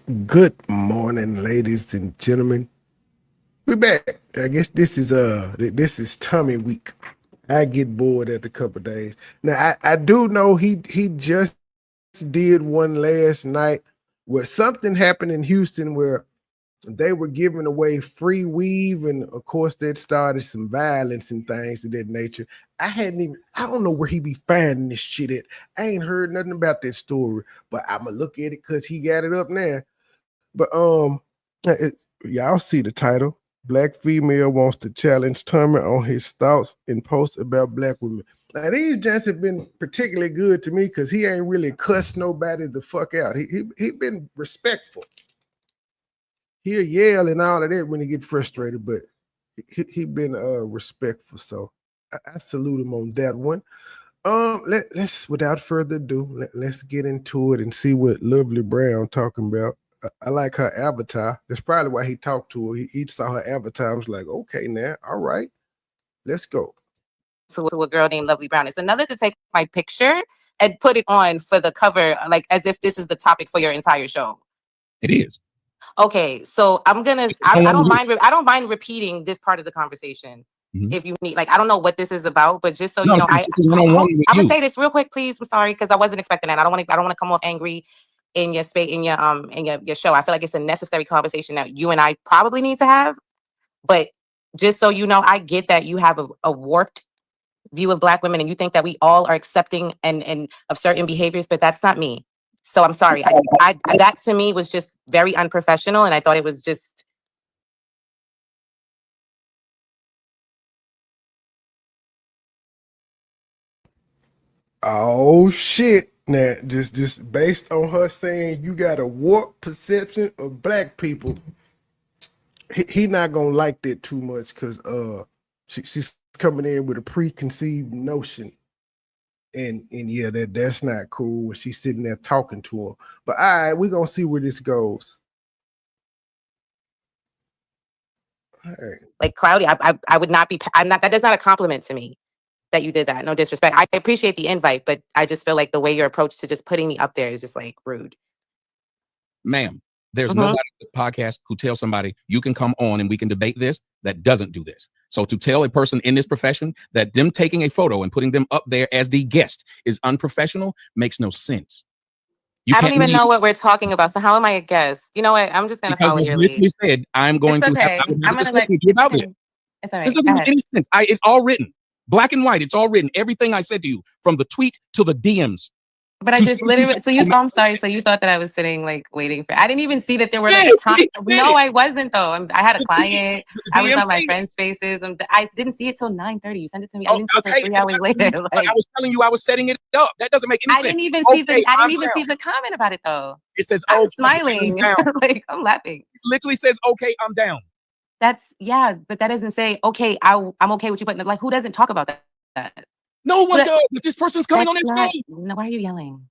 Good morning, ladies and gentlemen. We're back. I guess this is Tommy week. I get bored after a couple days. Now I do know he just did one last night where something happened in Houston where they were giving away free weave, and of course that started some violence and things of that nature. I don't know where he be finding this shit at. I ain't heard nothing about that story, but I'ma look at it because he got it up now. But y'all see the title. Black female wants to challenge Tommy on his thoughts and posts about black women. Now these gents have been particularly good to me because he ain't really cussed nobody the fuck out. He been respectful. He'll yell and all of that when he get frustrated, but he been respectful. So I salute him on that one. Let's without further ado, let's get into it and see what Lovely Brown talking about. I like her avatar. That's probably why he talked to her. He saw her avatar and was like, okay, now, all right, let's go. To a girl named Lovely Brown. It's another to take my picture and put it on for the cover, like as if this is the topic for your entire show. It is. Okay, so I don't mind repeating this part of the conversation. Mm-hmm. If you need, like, I don't know what this is about, but just so you know, I'm gonna say this real quick, please. I'm sorry because I wasn't expecting that. I don't want to come off angry in your space, in your show. I feel like it's a necessary conversation that you and I probably need to have. But just so you know, I get that you have a warped view of Black women and you think that we all are accepting and of certain behaviors, but that's not me. So I'm sorry. I that to me was just very unprofessional, and I thought it was just. Oh shit. Now, just based on her saying you got a warped perception of black people, he not gonna like that too much because she's coming in with a preconceived notion. And yeah, that's not cool when she's sitting there talking to him. But all right, we're gonna see where this goes. All right. Like Cloudy, I would not be. I'm not. That is not a compliment to me that you did that. No disrespect. I appreciate the invite, but I just feel like the way your approach to just putting me up there is just like rude. Ma'am, there's nobody on the podcast who tells somebody you can come on and we can debate this that doesn't do this. So to tell a person in this profession that them taking a photo and putting them up there as the guest is unprofessional makes no sense. I don't even know what we're talking about. So how am I a guest? You know what? I'm just going to follow your lead. Because said I'm going to have a discussion with you about this. It's all right. This doesn't make any sense. It's all written. Black and white. It's all written. Everything I said to you from the tweet to the DMs. But I just literally, I'm sorry. So you thought that I was sitting like waiting for, I didn't even see that there were like time. No, I wasn't though. I had a client. I was on my friend's faces. I didn't see it till 9:30. You sent it to me. I didn't see it 3 hours later. Like, I was telling you I was setting it up. That doesn't make any sense. I didn't even see the comment about it though. It says, I was smiling. Like I'm laughing. It literally says, okay, I'm down. But that doesn't say, okay, I'm okay with you putting, like, who doesn't talk about that? No one does. If this person's coming on this show. No, why are you yelling?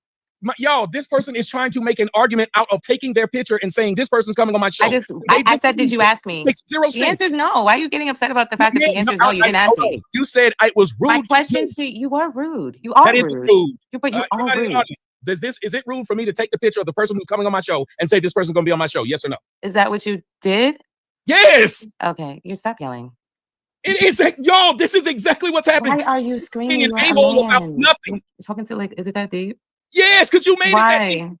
Y'all, this person is trying to make an argument out of taking their picture and saying this person's coming on my show. I said, did you ask me? Makes zero sense. The answer is no. Why are you getting upset about the fact that the answer is no? You didn't ask me. You said it was rude. My question to you are rude. You are rude. That is rude. But you are rude. Is it rude for me to take the picture of the person who's coming on my show and say this person's going to be on my show? Yes or no? Is that what you did? Yes. Okay, you stop yelling. It is y'all. This is exactly what's happening. Why are you screaming? About nothing. You're talking to like, is it that deep? Yes, because you made it. Why?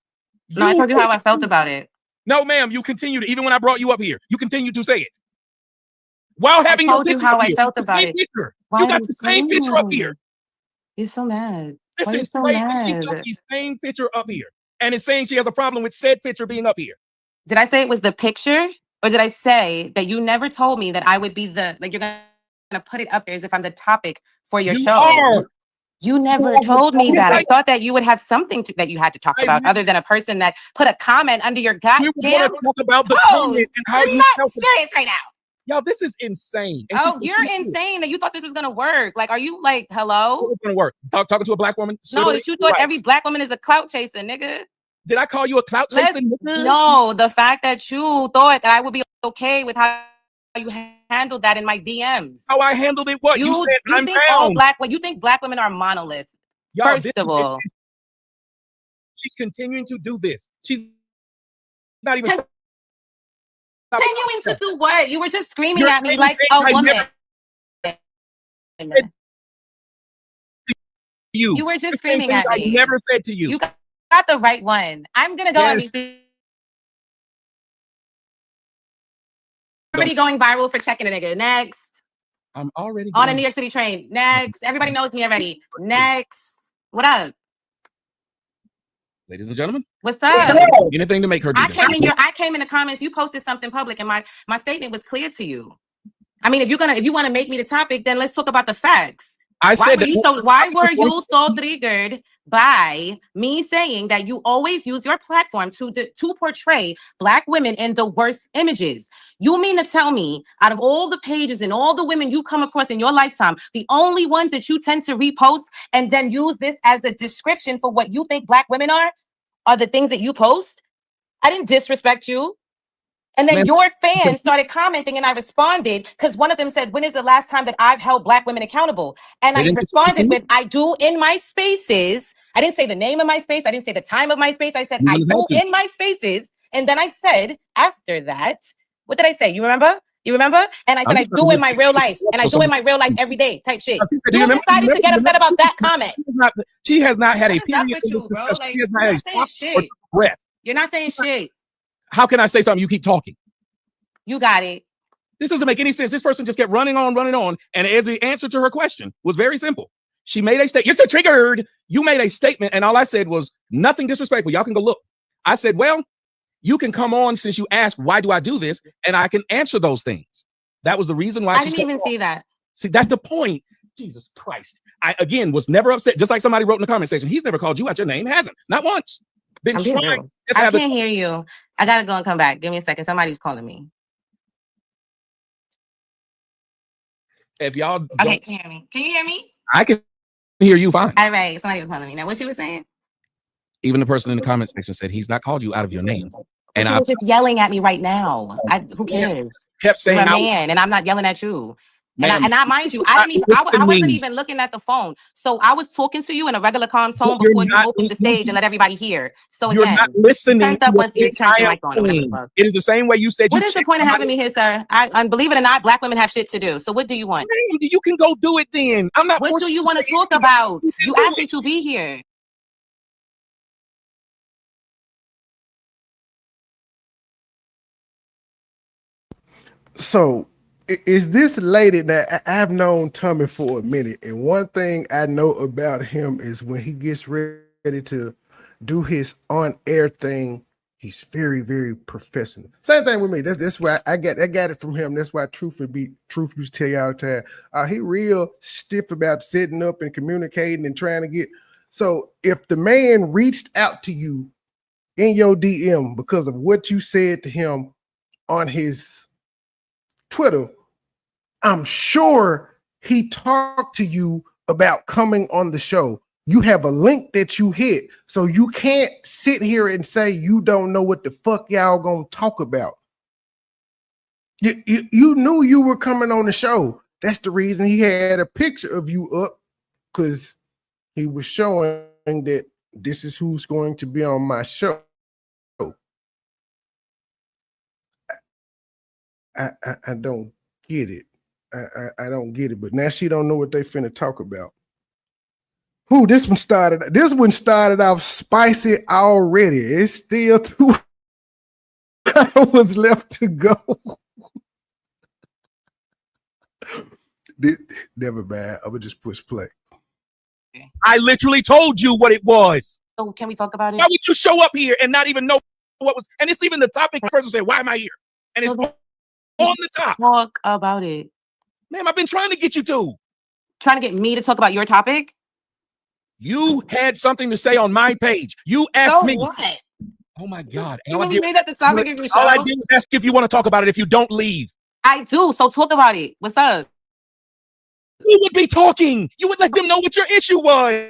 No, I told you how I felt about it. No, ma'am. You continued even when I brought you up here. You continued to say it while having your picture. I told you how I felt about it. You got the same picture up here. You're so mad. This is crazy. She's got the same picture up here, and it's saying she has a problem with said picture being up here. Did I say it was the picture? Or did I say that you never told me that I would be you're going to put it up there as if I'm the topic for your show? You never told me that. I thought that you would have something that you had to talk about other than a person that put a comment under your goddamn post. We want to talk about the comment and how you not serious right now. Y'all, this is insane. And you're insane that you thought this was going to work. Like, are you like, hello? It's going to work. Talking to a black woman? No, that you thought every black woman is a clout chaser, nigga. Did I call you a clout chaser? No, the fact that you thought that I would be okay with how you handled that in my DMs. How I handled it? What? You said I'm down. You think black women are monolith. Y'all, first of all. She's continuing to do this. She's Not even continuing to do what? You were just screaming at me like a woman. You were just screaming at me. I never said to you. You got the right one. I'm gonna go and be already going viral for checking a nigga. Next. I'm already on a New York City train. Next. Everybody knows me already. Next. What up? Ladies and gentlemen. What's up? Anything to make her do I came in the comments, you posted something public, and my statement was clear to you. I mean, if you want to make me the topic, then let's talk about the facts. Why were you so triggered by me saying that you always use your platform to portray Black women in the worst images? You mean to tell me, out of all the pages and all the women you come across in your lifetime, the only ones that you tend to repost and then use this as a description for what you think Black women are the things that you post? I didn't disrespect you. And then your fans started commenting, and I responded because one of them said, when is the last time that I've held Black women accountable? And I responded with, I do in my spaces. I didn't say the name of my space. I didn't say the time of my space. I said, I do in my spaces. And then I said, after that, what did I say? You remember? You remember? And I said, I do in my real life. And I do in my real life every day type shit. You decided to get upset about that comment. She has not had a period with you, bro. Like, you're not saying shit. You're not saying shit. How can I say something? You keep talking. You got it. This doesn't make any sense. This person just kept running on. And as the answer to her question was very simple. She made a statement. You're so triggered. You made a statement. And all I said was nothing disrespectful. Y'all can go look. I said, well, you can come on since you asked, why do I do this? And I can answer those things. That was the reason why. I didn't even see that. See, that's the point. Jesus Christ. I, again, was never upset. Just like somebody wrote in the comment section. He's never called you out your name. Hasn't. Not once. Been trying. I can't hear you. I gotta go and come back. Give me a second. Somebody's calling me. If y'all okay, can you hear me? Can you hear me? I can hear you fine. All right. Somebody was calling me. Now, what you were saying? Even the person in the comment section said he's not called you out of your name. And I was just yelling at me right now. Who cares? Kept saying, you're a man, and I'm not yelling at you. And I mind you, I wasn't even looking at the phone. So I was talking to you in a regular calm tone before you opened the stage and let everybody hear. So you're not listening to once you turn the mic on. It is the same way you said. What is the point of having me here, sir? And believe it or not, Black women have shit to do. So what do you want? You can go do it then. I'm not. What do you want to talk about? You asked me to be here. So is this lady that I've known Tommy for a minute, and one thing I know about him is when he gets ready to do his on-air thing, he's very, very professional. Same thing with me. That's why I got it from him. That's why Truth used to tell you all the time. He real stiff about sitting up and communicating and trying to get. So if the man reached out to you in your DM because of what you said to him on his Twitter, I'm sure he talked to you about coming on the show. You have a link that you hit, so you can't sit here and say you don't know what the fuck y'all gonna talk about. You knew you were coming on the show. That's the reason he had a picture of you up, because he was showing that this is who's going to be on my show. I don't get it. I don't get it, but now she don't know what they finna talk about. Who this one started off spicy already. It's still 2 hours left to go. Never mind. I'm gonna just push play. I literally told you what it was. So can we talk about it? Why would you show up here and not even know what was? And it's even the topic. The person said, "Why am I here?" And it's on the top. Talk about it. Ma'am, I've been trying to get you to. Trying to get me to talk about your topic? You had something to say on my page. You asked me. What? Oh my God. You really made that the topic of your show? All I did was ask if you want to talk about it if you don't leave. I do. So talk about it. What's up? You would be talking. You would let them know what your issue was.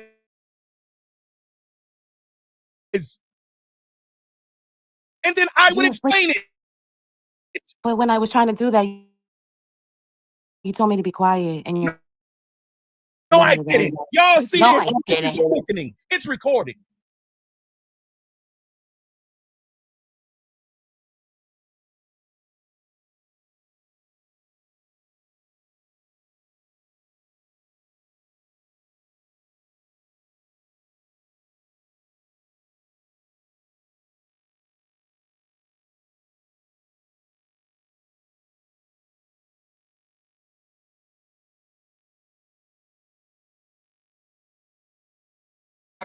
And then I would explain it. But when I was trying to do that, you told me to be quiet, and you're. No, I didn't. Y'all see, no, I didn't. It's recording.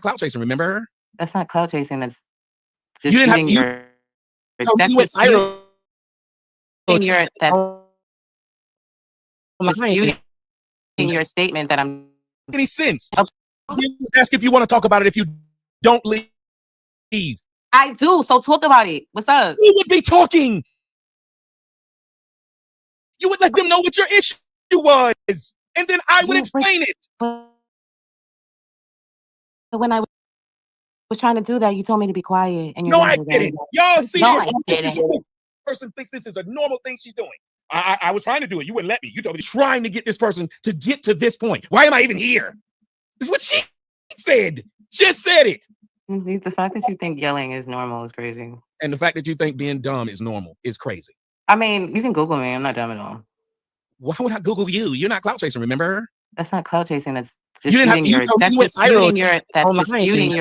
clout chasing, remember? That's not clout chasing. That's You didn't have disputing you, your. that's That's went viral. your. That's Disputing your statement that I'm. Any sense? Ask if you want to talk about it. If you don't leave, I do. So talk about it. What's up? you would be talking. You would let them know what your issue was, and then I would explain it. But when I was trying to do that, you told me to be quiet, and you're no, I didn't. Y'all see, no, I didn't. This person thinks this is a normal thing she's doing. I was trying to do it. You wouldn't let me. You told me trying to get this person to get to this point. Why am I even here? This is what she said. Just said it. The fact that you think yelling is normal is crazy. And the fact that you think being dumb is normal is crazy. I mean, you can Google me. I'm not dumb at all. Why would I Google you? You're not clout chasing, remember? That's not clout chasing. That's disputing your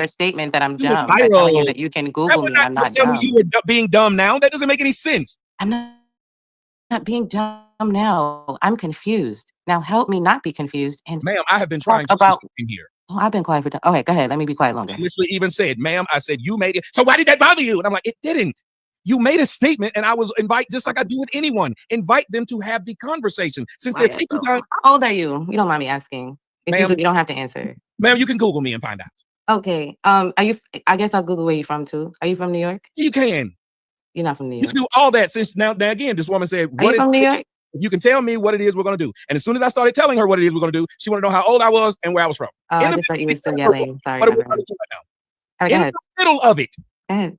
statement that I'm dumb. By telling you that you can Google me. I'm not dumb. You were being dumb now. That doesn't make any sense. I'm not being dumb now. I'm confused. Now help me not be confused. And ma'am, I have been trying to in here. Oh, I've been quiet for time. Okay, go ahead. Let me be quiet longer. I literally even said, ma'am, I said, you made it. So why did that bother you? And I'm like, it didn't. You made a statement, and I was just like I do with anyone. Invite them to have the conversation. Since they're taking time. How old are you? You don't mind me asking. If you don't have to answer. Ma'am, you can Google me and find out. Okay. Are you? I guess I'll Google where you're from too. Are you from New York? You can. You're not from New York. You do all that since now again. This woman said, "What is from New York?" You can tell me what it is we're going to do. And as soon as I started telling her what it is we're going to do, she wanted to know how old I was and where I was from. I just thought you were still yelling. Sorry. What are we going to do right now? In the middle of it. Go ahead.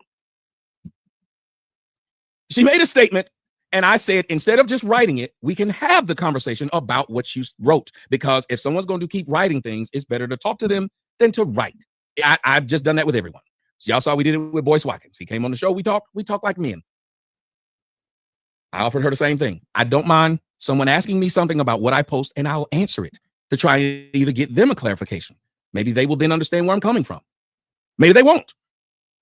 She made a statement, and I said, instead of just writing it, we can have the conversation about what you wrote. Because if someone's going to keep writing things, it's better to talk to them than to write. I've just done that with everyone. Y'all saw we did it with Boyce Watkins. He came on the show. We talk like men. I offered her the same thing. I don't mind someone asking me something about what I post, and I'll answer it to try and either get them a clarification. Maybe they will then understand where I'm coming from. Maybe they won't,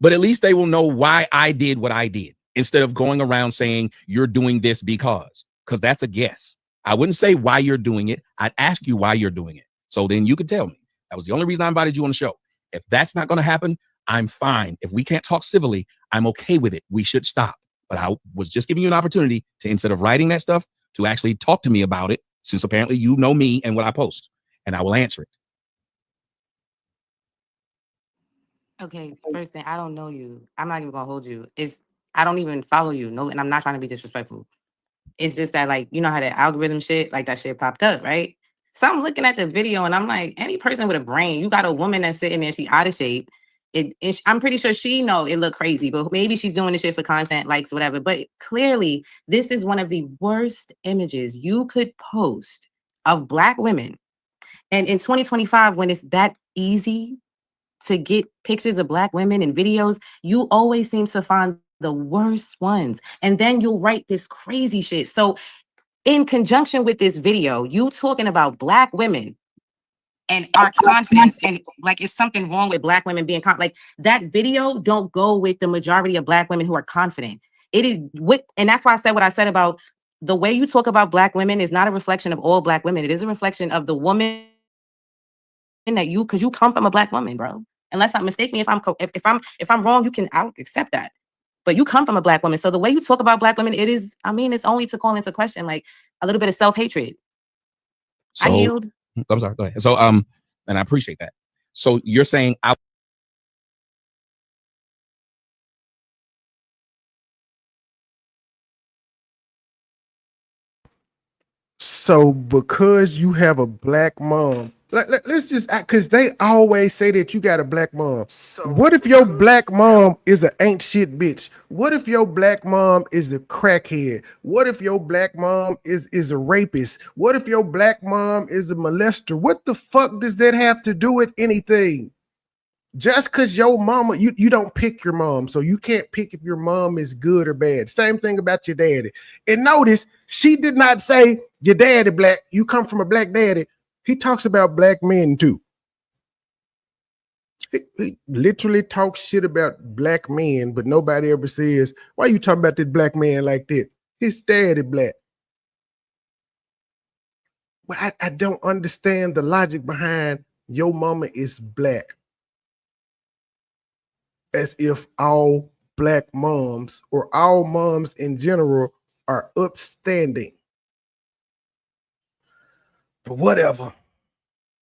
but at least they will know why I did what I did instead of going around saying you're doing this because that's a guess. I wouldn't say why you're doing it. I'd ask you why you're doing it. So then you could tell me. That was the only reason I invited you on the show. If that's not going to happen, I'm fine. If we can't talk civilly, I'm okay with it. We should stop. But I was just giving you an opportunity to, instead of writing that stuff, to actually talk to me about it, since apparently you know me and what I post, and I will answer it. Okay, first thing, I don't know you. I'm not even gonna hold you. I don't even follow you. No, and I'm not trying to be disrespectful. It's just that, like, you know how the algorithm shit, like that shit popped up, right? So I'm looking at the video and I'm like, any person with a brain, you got a woman that's sitting there, she out of shape. I'm pretty sure she know it look crazy, but maybe she's doing this shit for content, likes, whatever. But clearly, this is one of the worst images you could post of Black women. And in 2025, when it's that easy to get pictures of Black women and videos, you always seem to find the worst ones. And then you'll write this crazy shit. So in conjunction with this video, you talking about Black women and our confidence, and like, is something wrong with Black women being like that video don't go with the majority of Black women who are confident. It is and that's why I said what I said about the way you talk about Black women is not a reflection of all Black women. It is a reflection of the woman that because you come from a Black woman, bro. Unless I'm mistaken, if I'm wrong, I'll accept that. But you come from a Black woman. So the way you talk about Black women, it's only to call into question like a little bit of self-hatred. So, I yield. I'm sorry, go ahead. So, and I appreciate that. So you're saying So because you have a Black mom, let's just, because they always say that you got a Black mom. So what if your Black mom is an ain't shit bitch? What if your Black mom is a crackhead? What if your Black mom is a rapist? What if your Black mom is a molester? What the fuck does that have to do with anything? Just because your mama, you don't pick your mom, so you can't pick if your mom is good or bad. Same thing about your daddy. And notice, she did not say your daddy Black, you come from a Black daddy. He talks about Black men too. He literally talks shit about Black men, but nobody ever says, why you talking about that Black man like that? His daddy Black. But I don't understand the logic behind your mama is Black. as if all Black moms or all moms in general are upstanding. But whatever.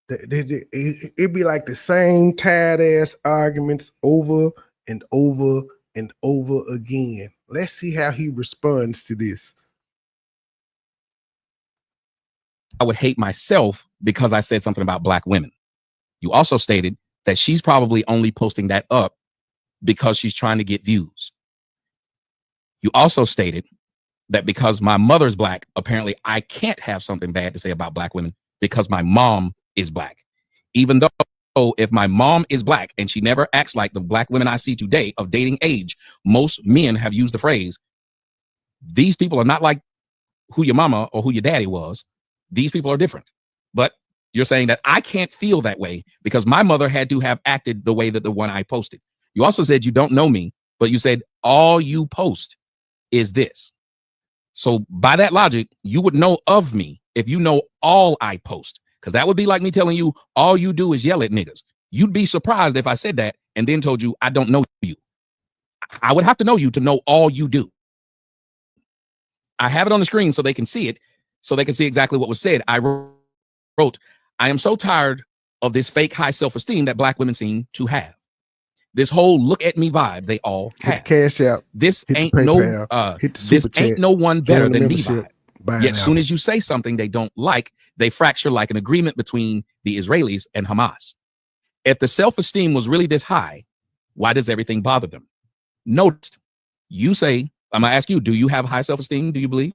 It'd be like the same tired ass arguments over and over and over again. Let's see how he responds to this. I would hate myself because I said something about Black women. You also stated that she's probably only posting that up because she's trying to get views. You also stated that because my mother's Black, apparently I can't have something bad to say about Black women because my mom is Black. Even though if my mom is Black and she never acts like the Black women I see today of dating age, most men have used the phrase, these people are not like who your mama or who your daddy was. These people are different. But you're saying that I can't feel that way because my mother had to have acted the way that the one I posted. You also said you don't know me, but you said all you post is this. So by that logic, you would know of me if you know all I post, because that would be like me telling you all you do is yell at niggas. You'd be surprised if I said that and then told you I don't know you. I would have to know you to know all you do. I have it on the screen so they can see it, so they can see exactly what was said. I wrote, I am so tired of this fake high self-esteem that Black women seem to have. This whole look at me vibe they all have. Cash out. This ain't no this ain't no one better than me vibe. Yet soon as you say something they don't like, they fracture like an agreement between the Israelis and Hamas. If the self-esteem was really this high, why does everything bother them? Notice, you say, I'm gonna ask you, do you have high self-esteem? Do you believe?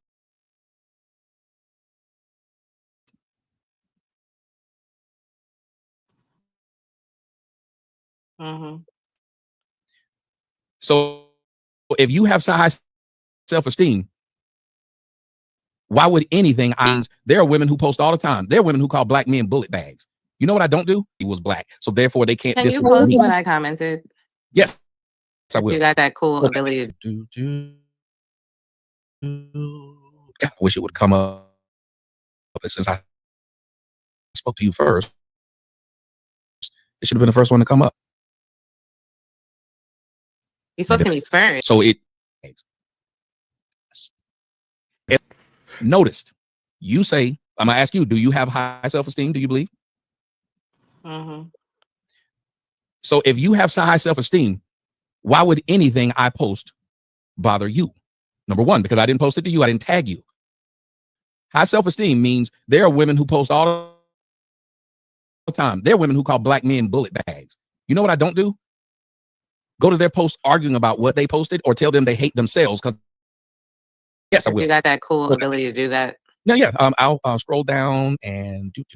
So if you have high self-esteem, why would anything? There are women who post all the time. There are women who call Black men bullet bags. You know what I don't do? He was Black, so therefore they can't. Can you post what I commented? Yes, I will. You got that cool ability. God, I wish it would come up since I spoke to you first. It should have been the first one to come up. You spoke to me first. So it noticed. You say, I'm gonna ask you, do you have high self-esteem? Do you believe? So if you have high self-esteem, why would anything I post bother you? Number one, because I didn't post it to you, I didn't tag you. High self-esteem means there are women who post all the time. There are women who call Black men bullet bags. You know what I don't do? Go to their post arguing about what they posted or tell them they hate themselves. Because yes, I will. You got that cool ability to do that. Yeah. I'll scroll down and God,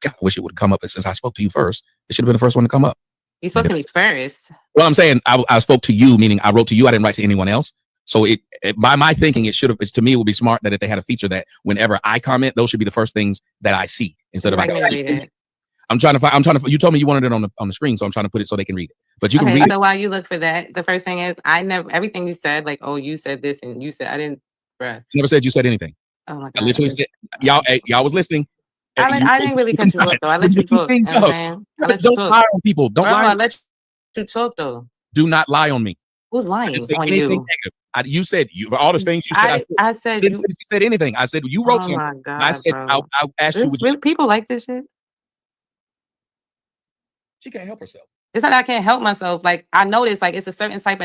I wish it would come up. Since I spoke to you first, it should have been the first one to come up. You spoke to me first. Well, I'm saying I spoke to you, meaning I wrote to you. I didn't write to anyone else. So by my thinking, it should have. To me, it would be smart that if they had a feature that whenever I comment, those should be the first things that I see instead of I read it. I'm trying to. You told me you wanted it on the screen, so I'm trying to put it so they can read it. But you can read it. So while you look for that, the first thing is everything you said, like, oh, you said this and you said I didn't. Bruh. I never said you said anything. Oh my God. I literally said y'all was listening. I didn't really cut you off though. I let you talk. Don't lie on people. Don't lie. I let you talk though. Do not lie on me. Who's lying on you? You said all the things you said. I said you said anything. I said you wrote something. My God, I said I'll ask you. People like this shit. She can't help herself. It's not that I can't help myself. Like I noticed, like it's a certain type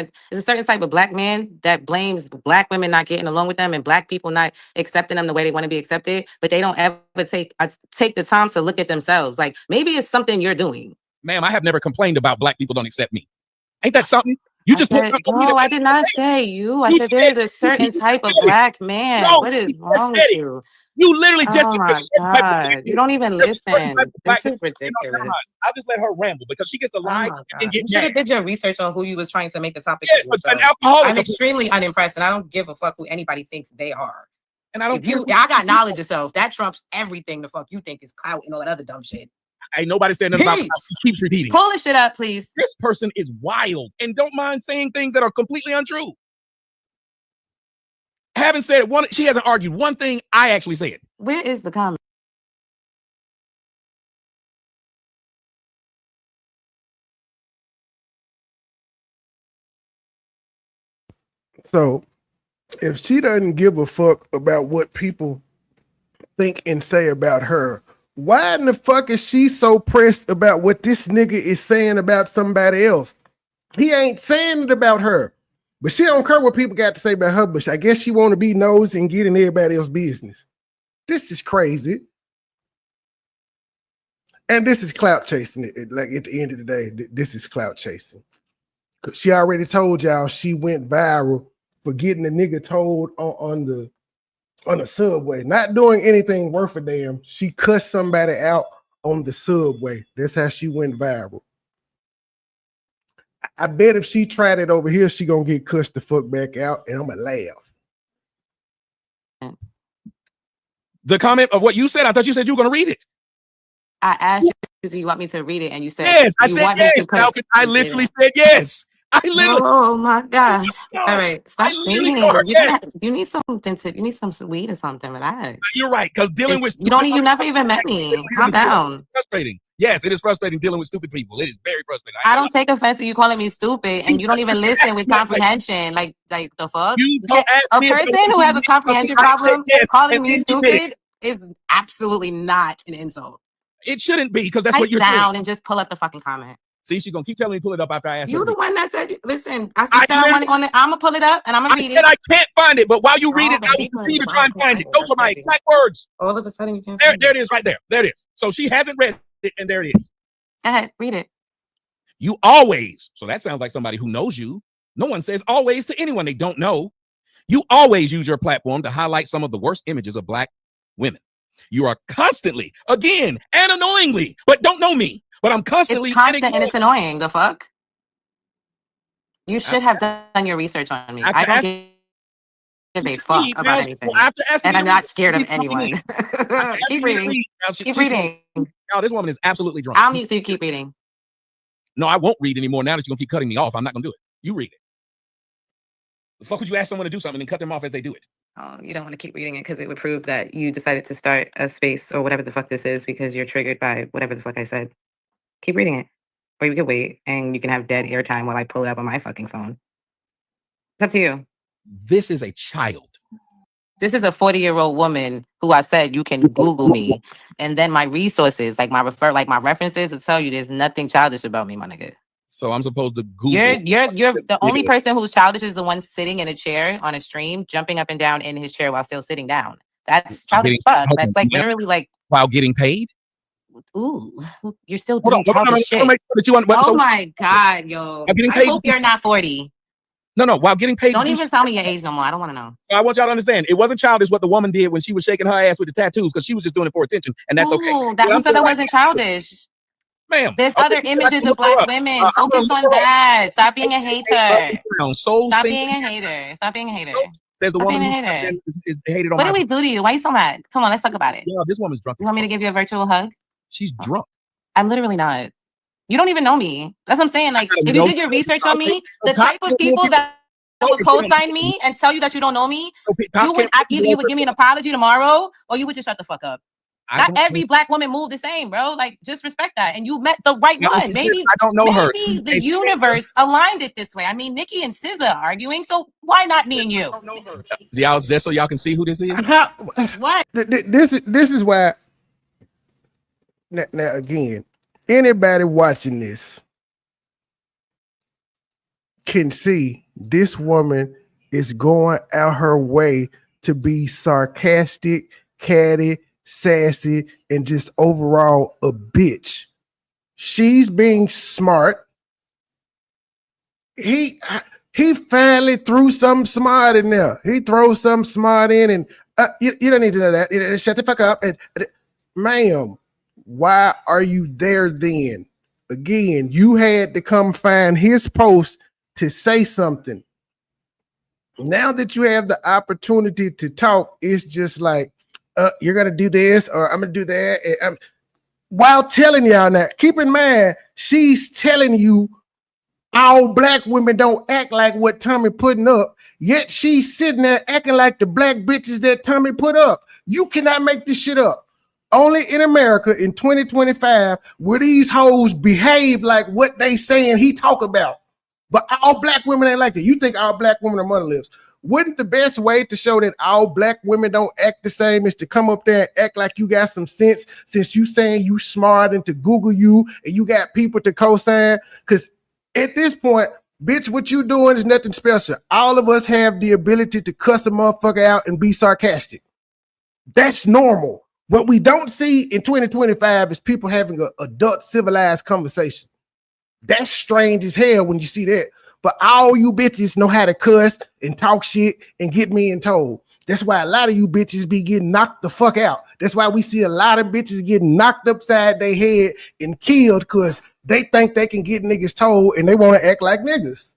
of Black man that blames Black women not getting along with them and Black people not accepting them the way they want to be accepted, but they don't ever take the time to look at themselves. Like maybe it's something you're doing. Ma'am, I have never complained about Black people don't accept me. Ain't that something? You just put something. No, I did not say you. I said there is a certain type of Black man. What is wrong with you? You literally just oh my God. You don't even listen. This is ridiculous. I'll just let her ramble because she gets to lie and get You should have did your research on who you was trying to make the topic. Yes, but an alcoholic. I'm extremely unimpressed and I don't give a fuck who anybody thinks they are. And I don't care. I got knowledge of self. That trumps everything the fuck you think is clout and all that other dumb shit. Ain't nobody saying nothing about it. She keeps repeating. Pull this shit up, please. This person is wild and don't mind saying things that are completely untrue. Haven't said one. She hasn't argued one thing I actually said. Where is the comment? So if she doesn't give a fuck about what people think and say about her, why in the fuck is she so pressed about what this nigga is saying about somebody else? He ain't saying it about her, but she don't care what people got to say about her. But I guess she want to be nosy and get in everybody else's business. This is crazy, and this is clout chasing. Like at the end of the day, this is clout chasing. Cause she already told y'all she went viral for getting the nigga told on the subway, not doing anything worth a damn. She cussed somebody out on the subway. That's how she went viral. I bet if she tried it over here, she gonna get cussed the fuck back out, and I'm gonna laugh. The comment of what you said, I thought you said you were gonna read it. I asked you, do you want me to read it? And you said yes. I said yes. I literally said yes. I literally. Oh my god! All right, stop singing. Yes. You need something to. You need some weed or something. Relax. You're right, because dealing with you never even met me. Calm down. Frustrating. Yes, it is frustrating dealing with stupid people. It is very frustrating. I don't take offense to you calling me stupid, and you don't even listen with comprehension. Like the fuck. A person who has a comprehension problem calling me stupid is absolutely not an insult. It shouldn't be, because that's what you're down and just pull up the fucking comment. See, she's gonna keep telling me to pull it up after I ask her. You the one that said, listen, I said I want it. I'm gonna pull it up and I'm gonna read it. I can't find it, but while you read it, I will continue to try and find it. Those are my exact words. All of a sudden you can't there it is right there. There it is. So she hasn't read it, and there it is. Go ahead, read it. You always, so that sounds like somebody who knows you. No one says always to anyone they don't know. You always use your platform to highlight some of the worst images of Black women. You are constantly, again, and annoyingly, but don't know me, but I'm constantly. It's constant and it's annoying. The fuck? You should have done your research on me. I don't give a fuck about anything. And I'm not scared of anyone. Keep reading. Keep reading. Oh, this woman is absolutely drunk. I'll mute so you keep reading. No, I won't read anymore now that you're going to keep cutting me off. I'm not going to do it. You read it. The fuck would you ask someone to do something and cut them off as they do it? Oh, you don't want to keep reading it because it would prove that you decided to start a space or whatever the fuck this is because you're triggered by whatever the fuck I said. Keep reading it. Or you can wait and you can have dead airtime while I pull it up on my fucking phone. It's up to you. This is a child. This is a 40-year-old woman who I said you can Google me. And then my resources, like my references will tell you there's nothing childish about me, my nigga. So I'm supposed to Google. You're the only person who's childish is the one sitting in a chair on a stream, jumping up and down in his chair while still sitting down. That's childish as fuck. That's like literally like while getting paid. Ooh, you're still doing childish shit. Oh my god, yo! I hope you're not 40. No, while getting paid. Don't even tell me your age no more. I don't want to know. I want y'all to understand. It wasn't childish what the woman did when she was shaking her ass with the tattoos because she was just doing it for attention, and that's okay. That means that wasn't childish. Ma'am, there's other images of Black women. Focus on that. Stop being a hater. Stop being a hater. Stop being a hater. There's the woman who's hated on. What did we do to you? Why are you so mad? Come on, let's talk about it. Yeah, this woman's drunk. You want me to give you a virtual hug? She's drunk. I'm literally not. You don't even know me. That's what I'm saying. Like, if you did your research on me, the type of people that would co-sign me and tell you that you don't know me, either you would give me an apology tomorrow, or you would just shut the fuck up. Not every Black woman move the same, bro. Like, just respect that. And you met the right one. Maybe I don't know her. Maybe the universe aligned it this way. I mean, Nikki and SZA are arguing, so why not me and you? I don't know her. Y'all, just so y'all can see who this is. What? This is why. Now again, anybody watching this can see this woman is going out her way to be sarcastic, catty, sassy, and just overall a bitch. She's being smart. He finally threw something smart in there. He throws something smart in, and you don't need to know that. Shut the fuck up. And ma'am, why are you there then? Again, you had to come find his post to say something. Now that you have the opportunity to talk, it's just like, you're going to do this or I'm going to do that. While telling y'all that, keep in mind, she's telling you all Black women don't act like what Tommy putting up, yet she's sitting there acting like the Black bitches that Tommy put up. You cannot make this shit up. Only in America in 2025 where these hoes behave like what they saying he talk about. But all black women ain't like that. You think all black women are monoliths. Wouldn't the best way to show that all black women don't act the same is to come up there and act like you got some sense, since you saying you smart, and to Google you and you got people to co-sign? Because at this point, bitch, what you doing is nothing special. All of us have the ability to cuss a motherfucker out and be sarcastic. That's normal. What we don't see in 2025 is people having an adult civilized conversation. That's strange as hell when you see that. But all you bitches know how to cuss and talk shit and get me in told. That's why a lot of you bitches be getting knocked the fuck out. That's why we see a lot of bitches getting knocked upside their head and killed because they think they can get niggas told and they want to act like niggas.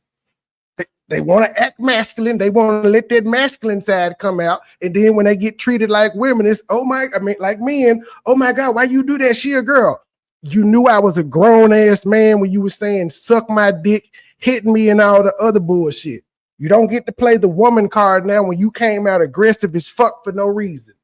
They want to act masculine. They want to let that masculine side come out. And then when they get treated like women, it's, like men, oh my God, why you do that? She a girl. You knew I was a grown ass man when you were saying, suck my dick, hit me, and all the other bullshit. You don't get to play the woman card now when you came out aggressive as fuck for no reason.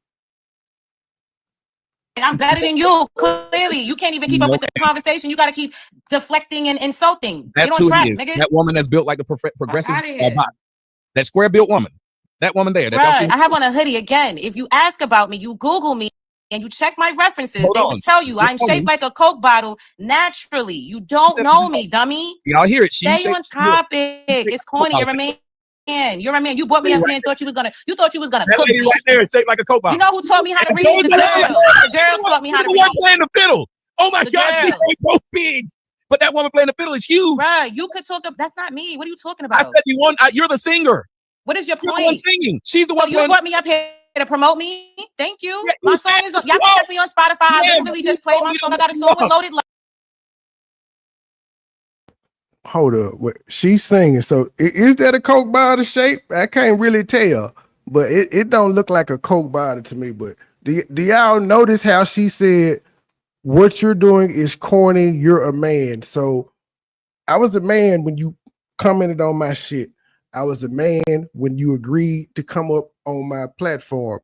I'm better than you. Clearly, you can't even keep up with the conversation. You got to keep deflecting and insulting. That's who he is. Nigga. That woman that's built like a progressive body. That square built woman. That woman there. Right. I have on a hoodie again. If you ask about me, you Google me and you check my references, they will tell you I'm shaped like a Coke bottle naturally. You don't know me, dummy. Y'all hear it. Stay on topic. It's corny. You're a man. You're a man. You brought me up here and thought you was gonna cook me. Right there is shaped like a Coke bottle. You know who taught me how to read? The girl taught me how to read. The one playing the fiddle. Oh my God, she's so big. But that woman playing the fiddle is huge. Right. You could talk. That's not me. What are you talking about? I said you won. You're the singer. What is your point? You're the one singing. She's the one. You brought me up here to promote me. Thank you. Yeah, my song is. Y'all can check me on Spotify. I literally just played my song. I got a song with Loaded Love. Hold up, she's singing. So is that a Coke bottle shape? I can't really tell, but it don't look like a Coke bottle to me. But do y'all notice how she said, what you're doing is corny, you're a man? So I was a man when you commented on my shit. I was a man when you agreed to come up on my platform.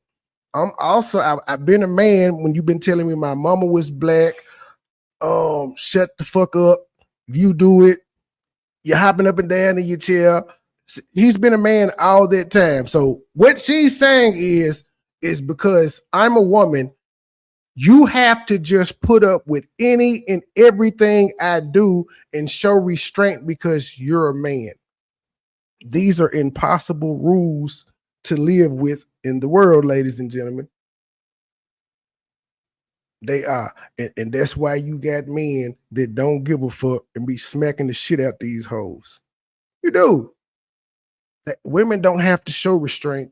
I've been a man when you've been telling me my mama was black. Shut the fuck up. If you do it, you're hopping up and down in your chair. He's been a man all that time. So what she's saying is because I'm a woman, you have to just put up with any and everything I do and show restraint because you're a man. These are impossible rules to live with in the world, ladies and gentlemen. They are. And that's why you got men that don't give a fuck and be smacking the shit out these hoes. You do. Women don't have to show restraint.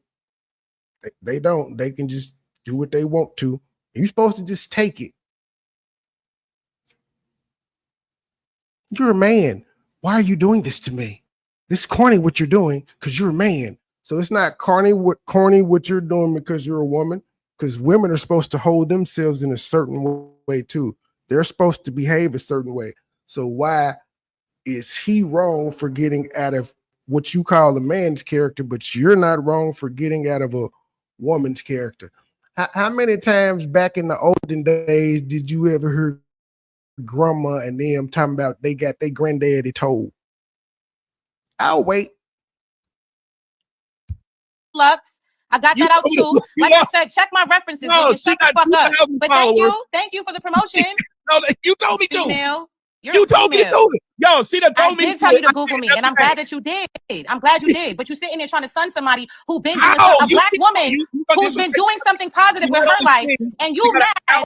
They don't. They can just do what they want to. You're supposed to just take it. You're a man. Why are you doing this to me? This is corny what you're doing because you're a man. So it's not corny what you're doing because you're a woman. Because women are supposed to hold themselves in a certain way too. They're supposed to behave a certain way. So why is he wrong for getting out of what you call a man's character, but you're not wrong for getting out of a woman's character? How many times back in the olden days did you ever hear grandma and them talking about they got their granddaddy told? I'll wait. Lux. I got that out too. Like I said, check my references. No, shut the fuck up. But thank you for the promotion. No, you told me to. You told me to do it. Yo, she done told me. I did tell you to Google me, and I'm glad that you did. I'm glad you did. But you're sitting there trying to sun somebody who been doing a black woman who's been doing something positive with her life, and you mad.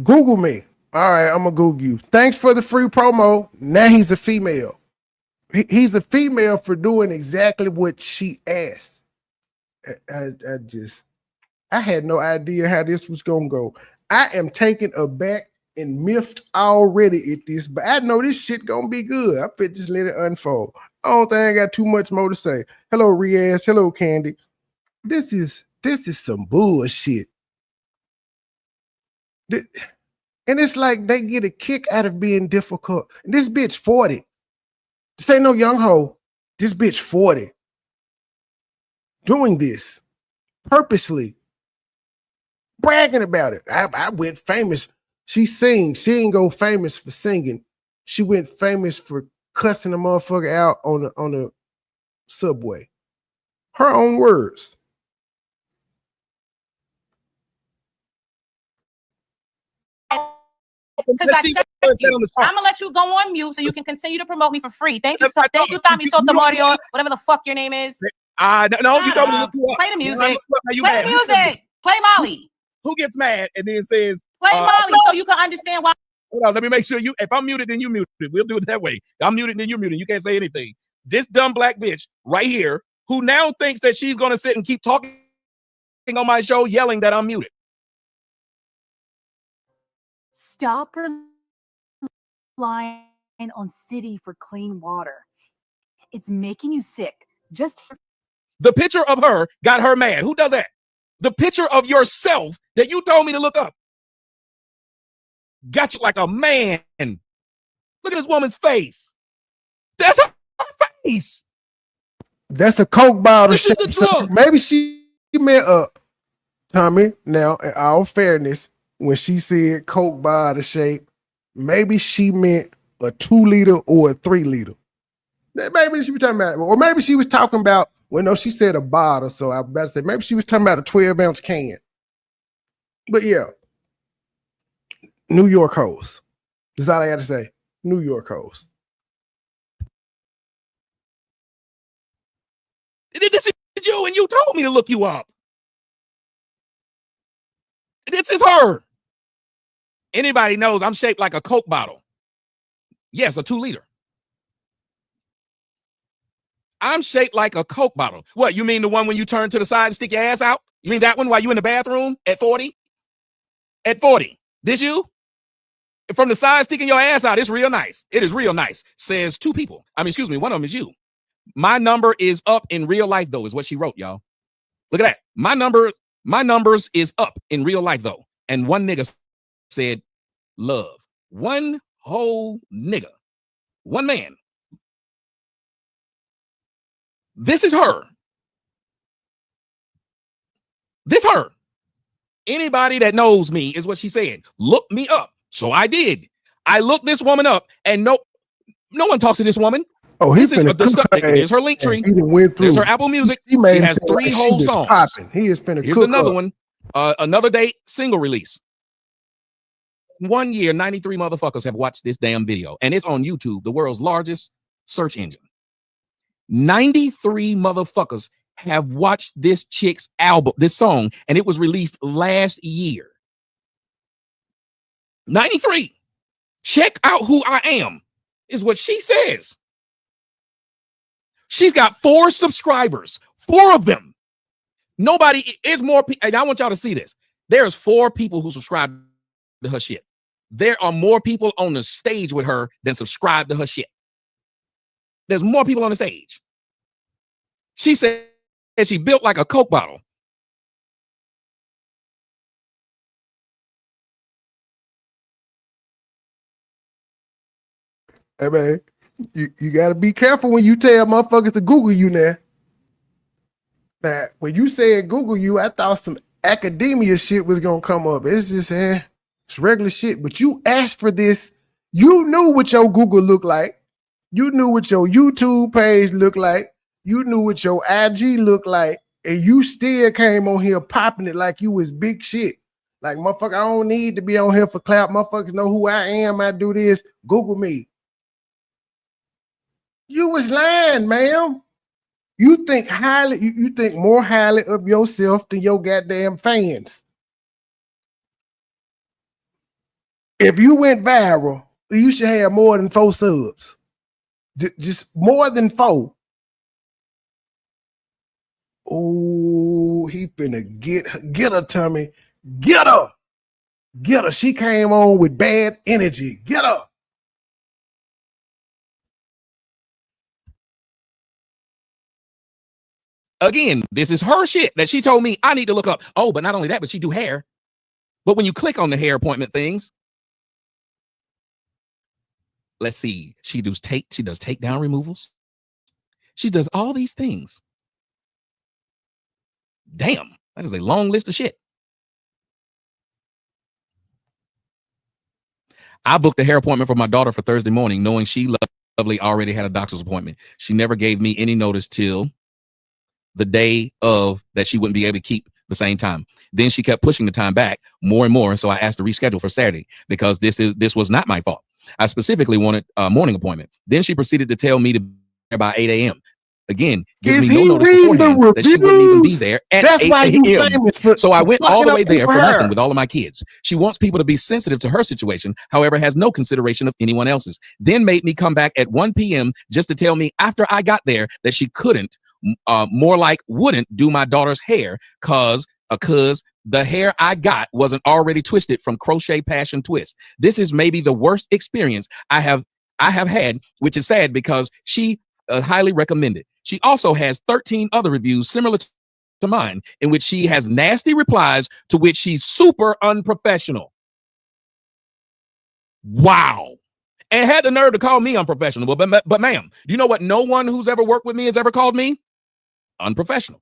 Google me. All right, I'm gonna Google you. Thanks for the free promo. Now he's a female. He's a female for doing exactly what she asked. I had no idea how this was gonna go. I am taken aback and miffed already at this, but I know this shit gonna be good. I fit just let it unfold. I don't think I got too much more to say. Hello, Riaz. Hello, Candy. This is some bullshit. And it's like they get a kick out of being difficult. And this bitch 40. This ain't no young hoe. This bitch 40. Doing this purposely, bragging about it. I went famous. She sings. She didn't go famous for singing. She went famous for cussing the motherfucker out on the subway. Her own words. Because I'm gonna let you go on mute so you can continue to promote me for free. Thank you, thank you, Tommy Sotomayor, whatever the fuck your name is. No, you told me to look you up. Play the music. Play the music. Play Molly. Who gets mad and then says, play Molly so you can understand why? Hold on, let me make sure you. If I'm muted, then you muted. We'll do it that way. I'm muted, then you're muted. You can't say anything. This dumb black bitch right here, who now thinks that she's gonna sit and keep talking on my show, yelling that I'm muted. Stop relying on city for clean water. It's making you sick. Just the picture of her got her mad. Who does that? The picture of yourself that you told me to look up got you like a man. Look at this woman's face. That's her face. That's a Coke bottle shape. So maybe she meant Tommy. Now, in all fairness, when she said Coke bottle shape, maybe she meant a 2 liter or a 3 liter. Maybe she was talking about, or maybe she was talking about. Well, no, she said a bottle, so I better say maybe she was talking about a 12-ounce can. But yeah, New York hoes. That's all I got to say. New York hoes. This is you, and you told me to look you up. This is her. Anybody knows I'm shaped like a Coke bottle. Yes, a 2 liter. I'm shaped like a Coke bottle. What, you mean the one when you turn to the side and stick your ass out? You mean that one while you in the bathroom at 40? At 40. This you? From the side sticking your ass out, it's real nice. It is real nice. Says 2 people. I mean, excuse me, one of them is you. My number is up in real life, though, is what she wrote, y'all. Look at that. My numbers is up in real life, though. And one nigga said, love. One whole nigga. One man. This is her. This her. Anybody that knows me is what she said. Look me up. So I did. I looked this woman up, and no one talks to this woman. Oh, this is here's her link tree. There's her Apple Music. She has 3 whole songs. Popping. He is finna Here's cook another up. one. Another date single release. 1 year, 93 motherfuckers have watched this damn video, and it's on YouTube, the world's largest search engine. 93 motherfuckers have watched this chick's album, this song, and it was released last year. 93. Check out who I am, is what she says. She's got 4 subscribers, 4 of them. Nobody is more. And I want y'all to see this. There's 4 people who subscribe to her shit. There are more people on the stage with her than subscribe to her shit. There's more people on the stage. She said she built like a Coke bottle. Hey, man, you got to be careful when you tell motherfuckers to Google you now. Now, when you said Google you, I thought some academia shit was going to come up. It's just, it's regular shit. But you asked for this. You knew what your Google looked like. You knew what your YouTube page looked like. You knew what your IG looked like. And you still came on here popping it like you was big shit. Like, motherfucker, I don't need to be on here for clout. Motherfuckers know who I am. I do this. Google me. You was lying, ma'am. You think highly, you think more highly of yourself than your goddamn fans. If you went viral, you should have more than 4 subs. Just more than 4. Oh, he finna get her, Tommy. Get her. Get her. She came on with bad energy. Get her. Again, this is her shit that she told me I need to look up. Oh, but not only that, but she do hair. But when you click on the hair appointment things, let's see. She does takedown removals. She does all these things. Damn, that is a long list of shit. I booked a hair appointment for my daughter for Thursday morning, knowing she lovely already had a doctor's appointment. She never gave me any notice till the day of that she wouldn't be able to keep the same time. Then she kept pushing the time back more and more. So I asked to reschedule for Saturday because this was not my fault. I specifically wanted a morning appointment. Then she proceeded to tell me to be there by 8 a.m. Again, gives me no notice beforehand that she wouldn't even be there at 8 a.m. So I went all the way there for nothing with all of my kids. She wants people to be sensitive to her situation, however, has no consideration of anyone else's. Then made me come back at 1 p.m. just to tell me after I got there that she couldn't, more like wouldn't do my daughter's hair because the hair I got wasn't already twisted from Crochet Passion Twist. This is maybe the worst experience I have had, which is sad because she highly recommended. She also has 13 other reviews similar to mine in which she has nasty replies to which she's super unprofessional. Wow. And had the nerve to call me unprofessional. But ma'am, do you know what no one who's ever worked with me has ever called me? Unprofessional.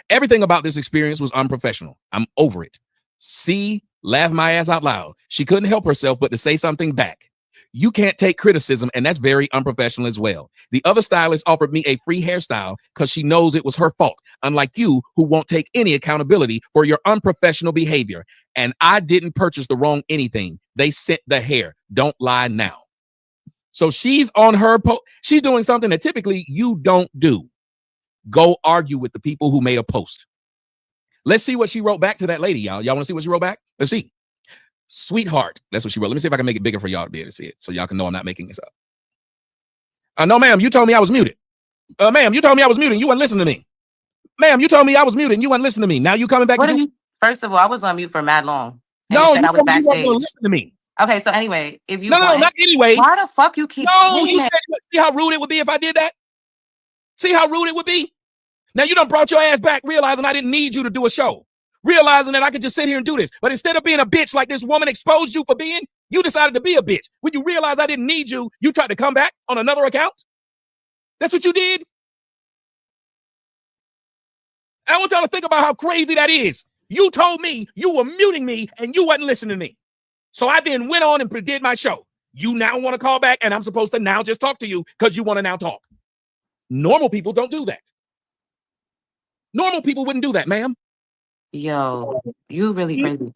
Everything about this experience was unprofessional. I'm over it. See, laugh my ass out loud. She couldn't help herself but to say something back. You can't take criticism, and that's very unprofessional as well. The other stylist offered me a free hairstyle because she knows it was her fault, unlike you who won't take any accountability for your unprofessional behavior. And I didn't purchase the wrong anything. They sent the hair. Don't lie now. So she's on her she's doing something that typically you don't do. Go argue with the people who made a post. Let's see what she wrote back to that lady, y'all. Y'all want to see what she wrote back? Let's see. Sweetheart. That's what she wrote. Let me see if I can make it bigger for y'all to be able to see it so y'all can know I'm not making this up. No, ma'am, you told me I was muted. Ma'am, you told me I was muted and you wouldn't listen to me. Ma'am, you told me I was muted and you wouldn't listen to me. Now you coming back to me? First of all, I was on mute for mad long. No, you I was backstage. You listen to me. Okay, so anyway, if you No, not anyway. Why the fuck you keep you said, see how rude it would be if I did that? See how rude it would be? Now you done brought your ass back realizing I didn't need you to do a show. Realizing that I could just sit here and do this. But instead of being a bitch like this woman exposed you for being, you decided to be a bitch. When you realized I didn't need you, you tried to come back on another account? That's what you did? I want y'all to think about how crazy that is. You told me you were muting me and you wasn't listening to me. So I then went on and did my show. You now want to call back and I'm supposed to now just talk to you because you want to now talk. Normal people don't do that. Normal people wouldn't do that, ma'am. Yo, you really crazy.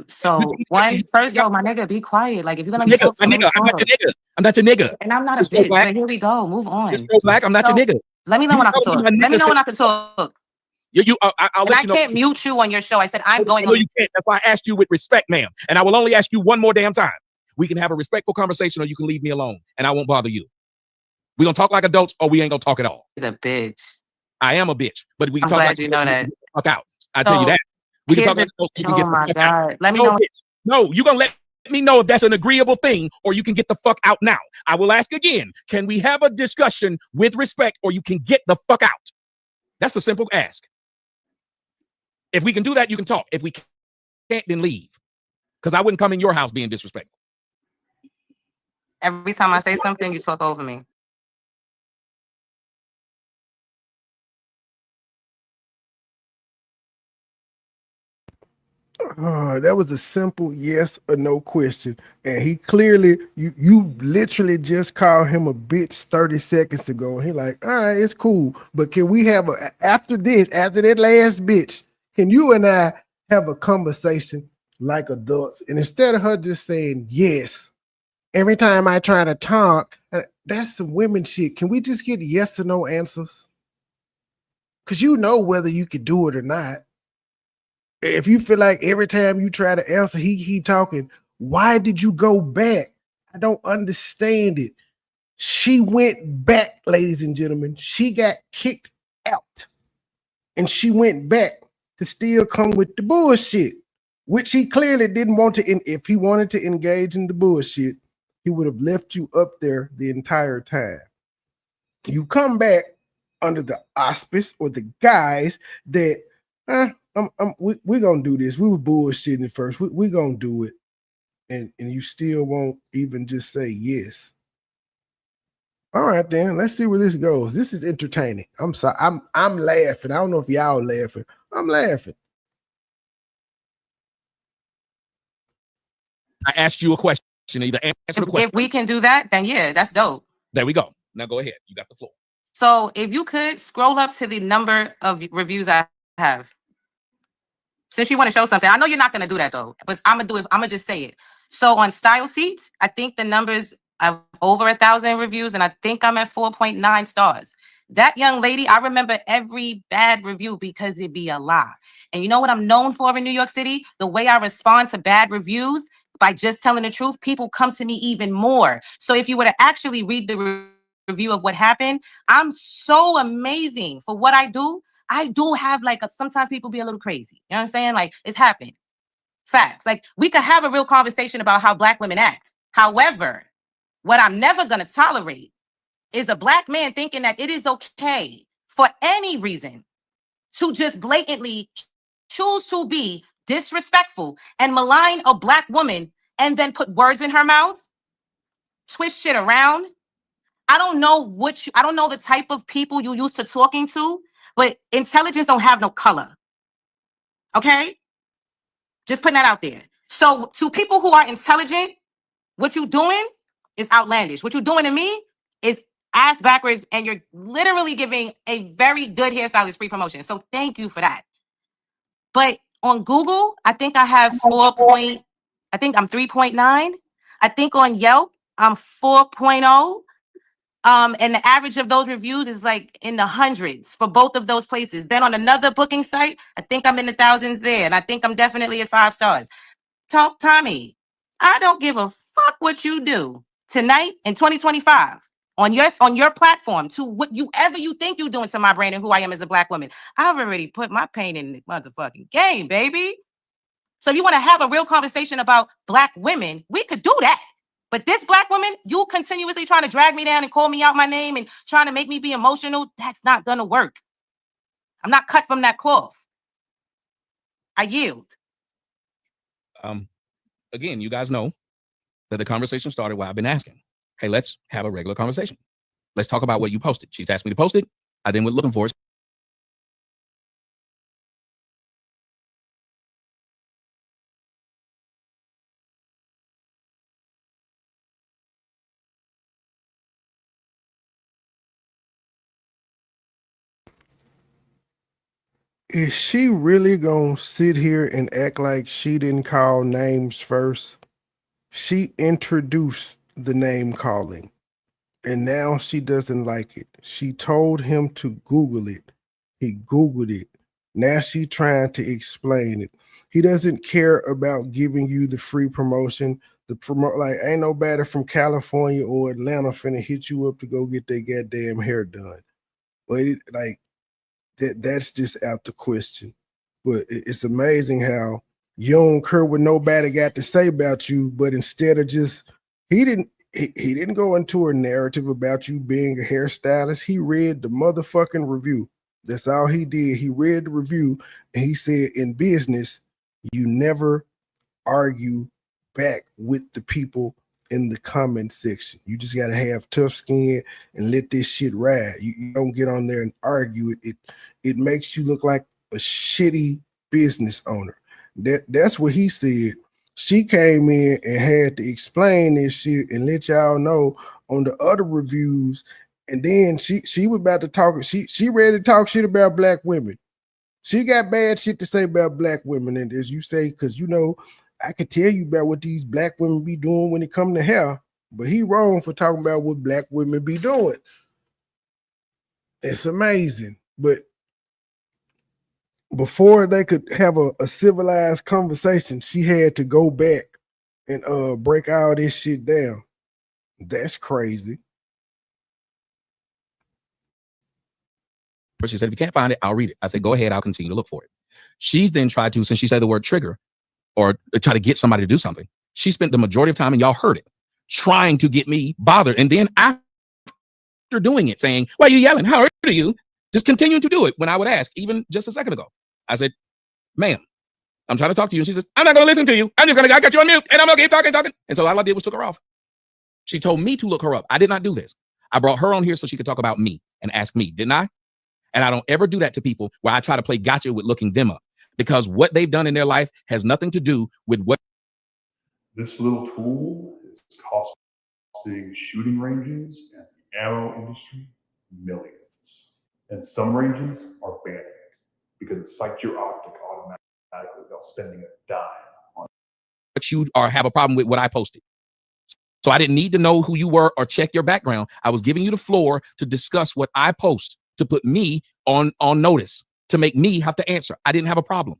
So first, yo, my nigga, be quiet. Like if you're gonna be nigga, I'm not your nigga. I'm not your nigga. And I'm not a bitch. But here we go. Move on. Mr. Black, I'm not your nigga. Let me know when I can talk. Let me know when I can talk. I'll let you know. I can't mute you on your show. I said I'm going. No, you can't. That's why I asked you with respect, ma'am. And I will only ask you one more damn time. We can have a respectful conversation, or you can leave me alone, and I won't bother you. We gonna talk like adults, or we ain't gonna talk at all. He's a bitch. I am a bitch, but we can talk like you know that. Fuck out. I tell you that. We can talk like adults. You can get the fuck out. Let me know. No, you gonna let me know if that's an agreeable thing, or you can get the fuck out now. I will ask again. Can we have a discussion with respect, or you can get the fuck out? That's a simple ask. If we can do that, you can talk. If we can't, then leave. Because I wouldn't come in your house being disrespectful. Every time I say something, you talk over me. That was a simple yes or no question. And he clearly, you literally just called him a bitch 30 seconds ago. He like, all right, it's cool. But can we have after that last bitch, can you and I have a conversation like adults? And instead of her just saying yes, every time I try to talk, that's some women shit. Can we just get yes or no answers? Because you know whether you can do it or not. If you feel like every time you try to answer, he keep talking, why did you go back? I don't understand it. She went back, ladies and gentlemen. She got kicked out. And she went back to still come with the bullshit, which he clearly didn't want to. If he wanted to engage in the bullshit, he would have left you up there the entire time. You come back under the auspice or the guise that, we're gonna do this. We were bullshitting at first. We're gonna do it. And you still won't even just say yes. All right, then let's see where this goes. This is entertaining. I'm sorry. I'm laughing. I don't know if y'all laughing. I'm laughing. I asked you a question. Either answer the question. If we can do that, then yeah, that's dope. There we go. Now go ahead. You got the floor. So if you could scroll up to the number of reviews I have. Since you want to show something, I know you're not going to do that though, but I'm going to do it. I'm going to just say it. So on Style Seats, I think the numbers are over 1,000 reviews, and I think I'm at 4.9 stars. That young lady, I remember every bad review because it'd be a lie. And you know what I'm known for in New York City? The way I respond to bad reviews, by just telling the truth, people come to me even more. So if you were to actually read the review of what happened, I'm so amazing for what I do. I do have sometimes people be a little crazy. You know what I'm saying? Like, it's happened. Facts. Like, we could have a real conversation about how Black women act. However, what I'm never going to tolerate is a Black man thinking that it is okay for any reason to just blatantly choose to be disrespectful and malign a Black woman and then put words in her mouth, twist shit around. I don't know I don't know the type of people you used to talking to, but intelligence don't have no color. Okay? Just putting that out there. So to people who are intelligent, what you doing is outlandish. What you're doing to me is ass backwards, and you're literally giving a very good hairstylist free promotion. So thank you for that. But on Google, I think I have I think I'm 3.9. I think on Yelp, I'm 4.0. And the average of those reviews is like in the hundreds for both of those places. Then on another booking site, I think I'm in the thousands there. And I think I'm definitely at 5 stars. Tommy, I don't give a fuck what you do tonight in 2025 on your platform to whatever you think you're doing to my brand and who I am as a Black woman. I've already put my pain in the motherfucking game, baby. So if you want to have a real conversation about Black women, we could do that. But this Black woman, you continuously trying to drag me down and call me out my name and trying to make me be emotional, that's not going to work. I'm not cut from that cloth. I yield. Again, you guys know that the conversation started while I've been asking, hey, let's have a regular conversation. Let's talk about what you posted. She's asked me to post it. I then went looking for it. Is she really gonna sit here and act like she didn't call names first? She introduced the name calling, and now she doesn't like it. She told him to Google it. He Googled it. Now she trying to explain it. He doesn't care about giving you the free promotion. Like, ain't nobody from California or Atlanta finna hit you up to go get their goddamn hair done. But that's just out the question. But it's amazing how you don't care what nobody got to say about you, but instead of just he didn't go into a narrative about you being a hairstylist. He read the motherfucking review. That's all he did. He read the review and he said, in business, you never argue back with the people in the comment section. You just got to have tough skin and let this shit ride. You don't get on there and argue it. It makes you look like a shitty business owner. That's what he said. She came in and had to explain this shit and let y'all know on the other reviews. And then she was about to talk. She ready to talk shit about Black women. She got bad shit to say about Black women. And as you say, because I could tell you about what these Black women be doing when it come to hair, but he wrong for talking about what Black women be doing. It's amazing. But before they could have a civilized conversation, she had to go back and break all this shit down. That's crazy. She said, if you can't find it, I'll read it. I said, go ahead, I'll continue to look for it. She's then tried to, since she said the word trigger, or try to get somebody to do something, she spent the majority of time, and y'all heard it, trying to get me bothered. And then after doing it, saying, why are you yelling? How are you? Just continue to do it when I would ask, even just a second ago. I said, ma'am, I'm trying to talk to you. And she said, I'm not going to listen to you. I got you on mute, and I'm going to keep talking. And so all I did was took her off. She told me to look her up. I did not do this. I brought her on here so she could talk about me and ask me, didn't I? And I don't ever do that to people where I try to play gotcha with looking them up, because what they've done in their life has nothing to do with what. This little tool is costing shooting ranges and ammo industry, millions. And some ranges are banning it because it psychs your optic automatically without spending a dime on it. But you have a problem with what I posted. So I didn't need to know who you were or check your background. I was giving you the floor to discuss what I post, to put me on notice, to make me have to answer. I didn't have a problem.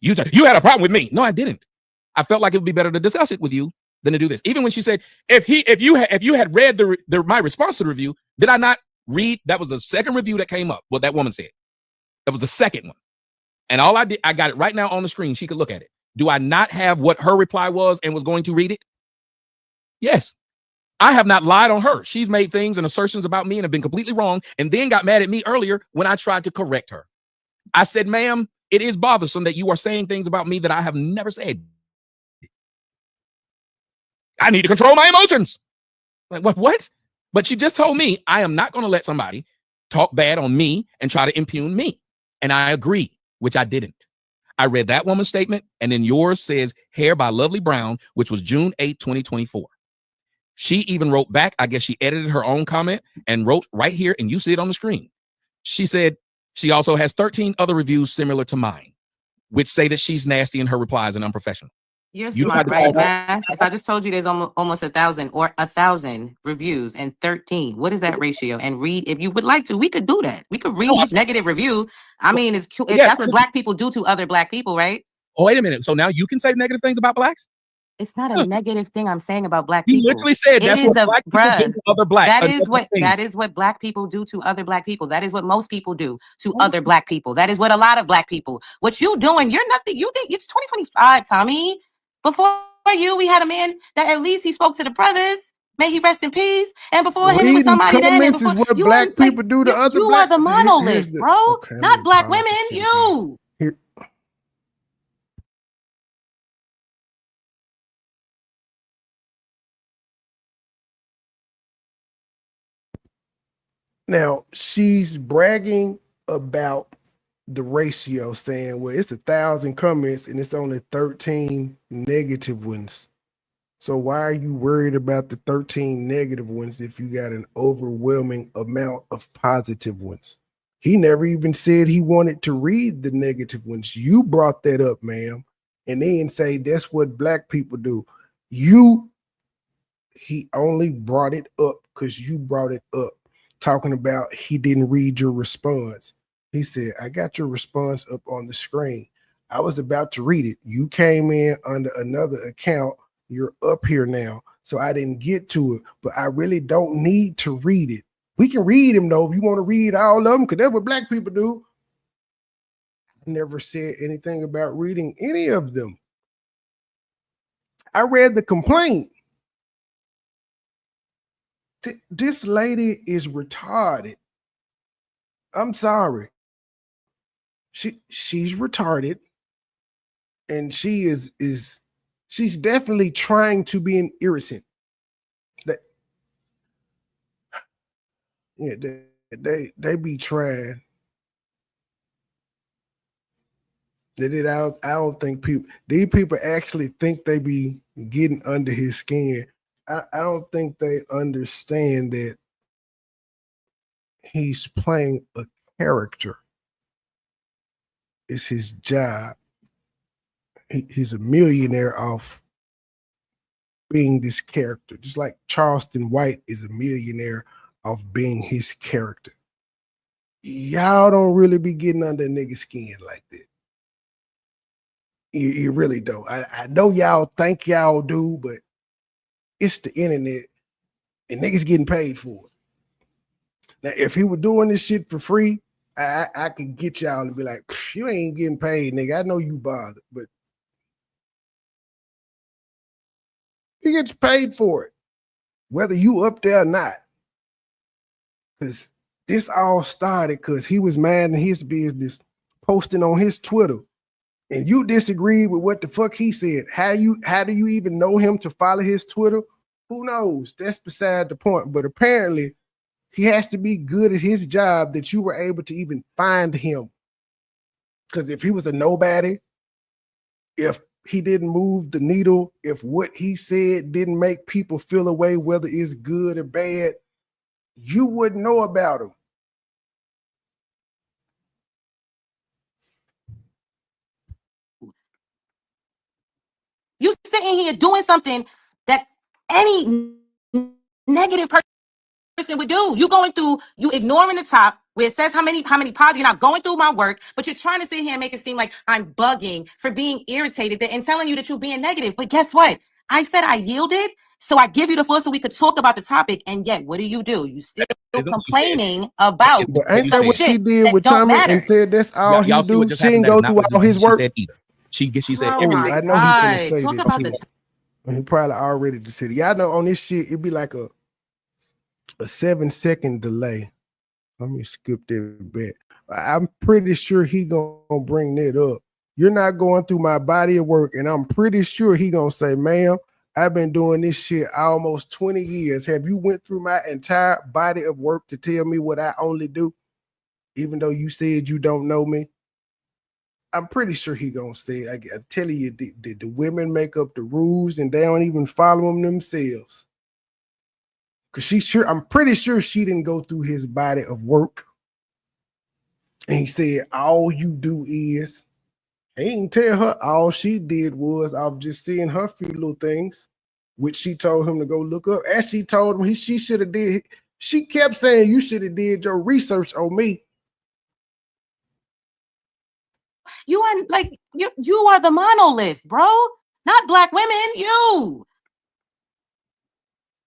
You had a problem with me. No, I didn't. I felt like it would be better to discuss it with you than to do this. Even when she said, if you had read my response to the review, did I not read? That was the second review that came up. What that woman said. That was the second one. And all I did, I got it right now on the screen. She could look at it. Do I not have what her reply was and was going to read it? Yes. I have not lied on her. She's made things and assertions about me and have been completely wrong, and then got mad at me earlier when I tried to correct her. I said, ma'am, it is bothersome that you are saying things about me that I have never said. I need to control my emotions. Like, what? But she just told me I am not going to let somebody talk bad on me and try to impugn me. And I agree, which I didn't. I read that woman's statement, and then yours says Hair by Lovely Brown, which was June 8, 2024. She even wrote back. I guess she edited her own comment and wrote right here, and you see it on the screen. She said she also has 13 other reviews similar to mine, which say that she's nasty in her replies and unprofessional. You're smart, right? Math. If I just told you there's almost 1,000 or 1,000 reviews and 13, what is that ratio? And read, if you would like to, we could do that. We could read each negative review. I mean, it's cute. That's what Black people do to other Black people, right? Oh, wait a minute. So now you can say negative things about Blacks? It's not a negative thing I'm saying about Black people. You literally said that's what Black people do to other Blacks. That is what Black people do to other Black people. That is what most people do to other Black people. That is what a lot of Black people. What you doing? You're nothing. You think it's 2025, Tommy? Before you, we had a man that at least he spoke to the brothers. May he rest in peace. And before him, it was somebody that. Comments is what Black people do to other You Black. are the monolith, bro. Not Black women. You. Now she's bragging about the ratio, saying, well, it's 1,000 comments and it's only 13 negative ones. So why are you worried about the 13 negative ones if you got an overwhelming amount of positive ones? He never even said he wanted to read the negative ones. You brought that up, ma'am, and then say that's what Black people do. He only brought it up because you brought it up, talking about he didn't read your response. He said, I got your response up on the screen. I was about to read it. You came in under another account. You're up here now. So I didn't get to it, but I really don't need to read it. We can read them though. If you want to read all of them, because that's what Black people do. I never said anything about reading any of them. I read the complaint. This lady is retarded. I'm sorry. She's retarded, and she's definitely trying to be an irritant. They be trying. I don't think these people actually think they be getting under his skin. I don't think they understand that he's playing a character. It's his job. He's a millionaire off being this character, just like Charleston White is a millionaire off being his character. Y'all don't really be getting under a nigga's skin like that. You really don't. I know y'all think y'all do, but it's the internet and niggas getting paid for it. Now, if he were doing this shit for free, I could get y'all and be like, you ain't getting paid, nigga. I know you bothered, but he gets paid for it, whether you up there or not. Because this all started because he was mad in his business, posting on his Twitter, and you disagreed with what the fuck he said. How do you even know him to follow his Twitter? Who knows? That's beside the point. But apparently, he has to be good at his job that you were able to even find him. Because if he was a nobody, if he didn't move the needle, if what he said didn't make people feel a way, whether it's good or bad, you wouldn't know about them. You sitting here doing something that any negative person would do. You going through, you ignoring the top where it says how many pods. You're not going through my work, but you're trying to sit here and make it seem like I'm bugging for being irritated and telling you that you're being negative. But guess what? I said I yielded, so I give you the floor so we could talk about the topic. And yet, what do? You still complaining about but ain't that what she did with Tommy and said that's all he do? She didn't go through all his work. She said Oh everything. my I know he's gonna God. say Talk that about too. the He probably already decided. Y'all know on this shit, it'd be like a 7-second delay. Let me skip that bit. I'm pretty sure he gonna bring that up. You're not going through my body of work, and I'm pretty sure he gonna say, ma'am, I've been doing this shit almost 20 years. Have you went through my entire body of work to tell me what I only do? Even though you said you don't know me? I'm pretty sure he gonna say, I'm telling you, the women make up the rules and they don't even follow them themselves. Cause I'm pretty sure she didn't go through his body of work. And he said, all you do is, he didn't tell her all she did was off just seeing her few little things, which she told him to go look up. As she told him she should have did, she kept saying you should have did your research on me. You are like you are the monolith, bro. Not black women.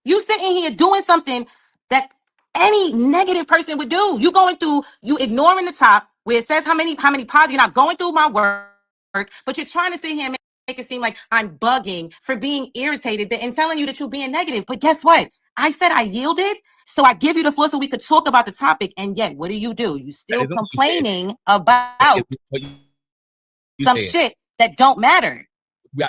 You sitting here doing something that any negative person would do. You going through, you ignoring the top where it says how many pods. You're not going through my work, but you're trying to sit here and make it seem like I'm bugging for being irritated and telling you that you're being negative. But guess what? I said I yielded, so I give you the floor so we could talk about the topic. And yet, what do? You still complaining about some shit that don't matter.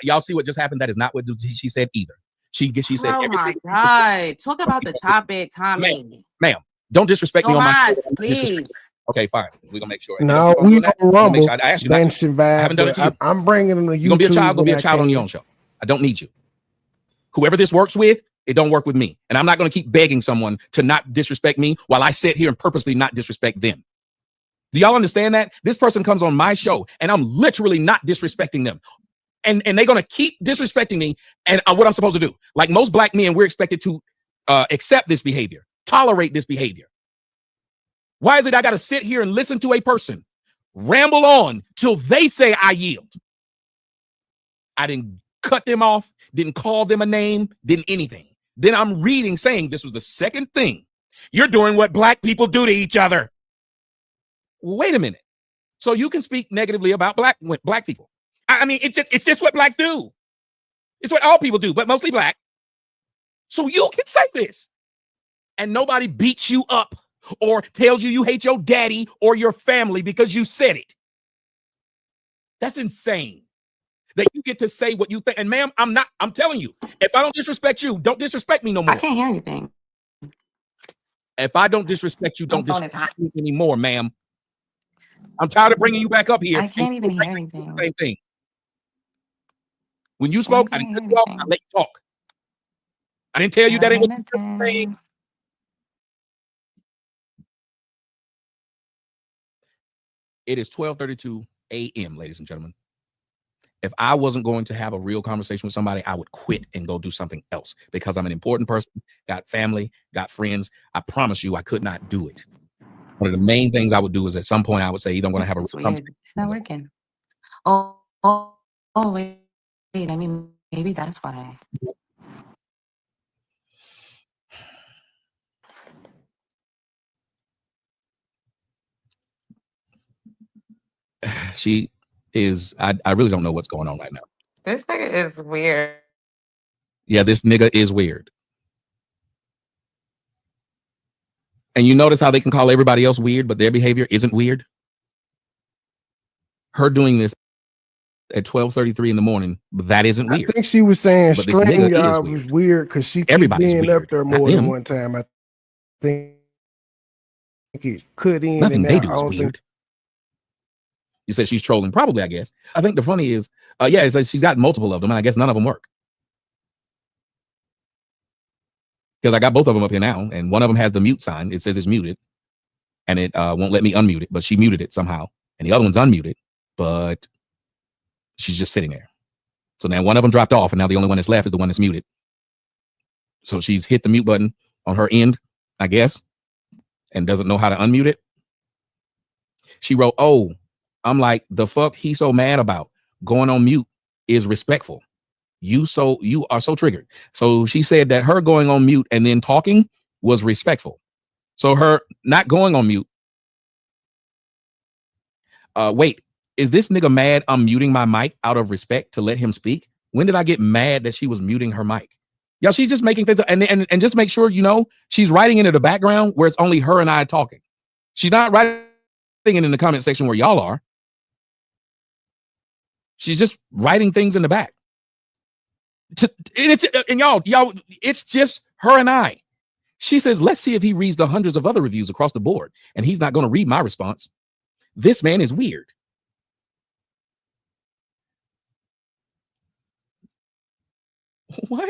Y'all see what just happened? That is not what she said either. She said, oh my God. Talk about the topic, Tommy. Ma'am, don't disrespect me on my show, please. Okay, fine. We're gonna make sure. No, we don't rumble. I asked you not to. I haven't done it to you. I'm bringing them to you. You're gonna be a child on your own show. I don't need you. Whoever this works with, it don't work with me. And I'm not gonna keep begging someone to not disrespect me while I sit here and purposely not disrespect them. Do y'all understand that? This person comes on my show and I'm literally not disrespecting them. And they're gonna keep disrespecting me and what I'm supposed to do. Like most black men, we're expected to accept this behavior, tolerate this behavior. Why is it I gotta sit here and listen to a person ramble on till they say I yield? I didn't cut them off, didn't call them a name, didn't anything. Then I'm reading saying this was the second thing. You're doing what black people do to each other. Wait a minute. So you can speak negatively about black people. I mean, it's just what blacks do. It's what all people do, but mostly black. So you can say this. And nobody beats you up or tells you hate your daddy or your family because you said it. That's insane. That you get to say what you think. And ma'am, I'm telling you, if I don't disrespect you, don't disrespect me no more. I can't hear anything. If I don't disrespect you, don't disrespect me anymore, ma'am. I'm tired of bringing you back up here. I can't even hear anything. Same thing. When you spoke, I didn't cut you off. I let you talk. I didn't tell you that ain't what you're saying. It is 12:32 a.m., ladies and gentlemen. If I wasn't going to have a real conversation with somebody, I would quit and go do something else because I'm an important person, got family, got friends. I promise you I could not do it. One of the main things I would do is at some point I would say either I'm going to have a real conversation. It's not working. Wait. I mean, maybe that's why. She is, I really don't know what's going on right now. This nigga is weird. Yeah, this nigga is weird. And you notice how they can call everybody else weird, but their behavior isn't weird? Her doing this at 12:33 in the morning, that isn't weird. I think she was saying but StreamYard was weird because she kept being up there more than one time. I think it could end. Nothing they do is weird. You said she's trolling. Probably, I guess. I think the funny is, it's like she's got multiple of them, and I guess none of them work. because I got both of them up here now, and one of them has the mute sign. It says it's muted, and it won't let me unmute it, but she muted it somehow. And the other one's unmuted, but she's just sitting there. So now one of them dropped off, and now the only one that's left is the one that's muted. So she's hit the mute button on her end, I guess, and doesn't know how to unmute it. She wrote, "Oh," I'm like, "The fuck he so mad about? Going on mute is respectful. You are so triggered." So she said that her going on mute and then talking was respectful. So her not going on mute. Wait, is this nigga mad I'm muting my mic out of respect to let him speak? When did I get mad that she was muting her mic? Yeah, she's just making things, and just make sure you know she's writing into the background where it's only her and I talking. She's not writing it in the comment section where y'all are. She's just writing things in the back. And y'all, it's just her and I. She says, "Let's see if he reads the hundreds of other reviews across the board, and he's not going to read my response. This man is weird." What?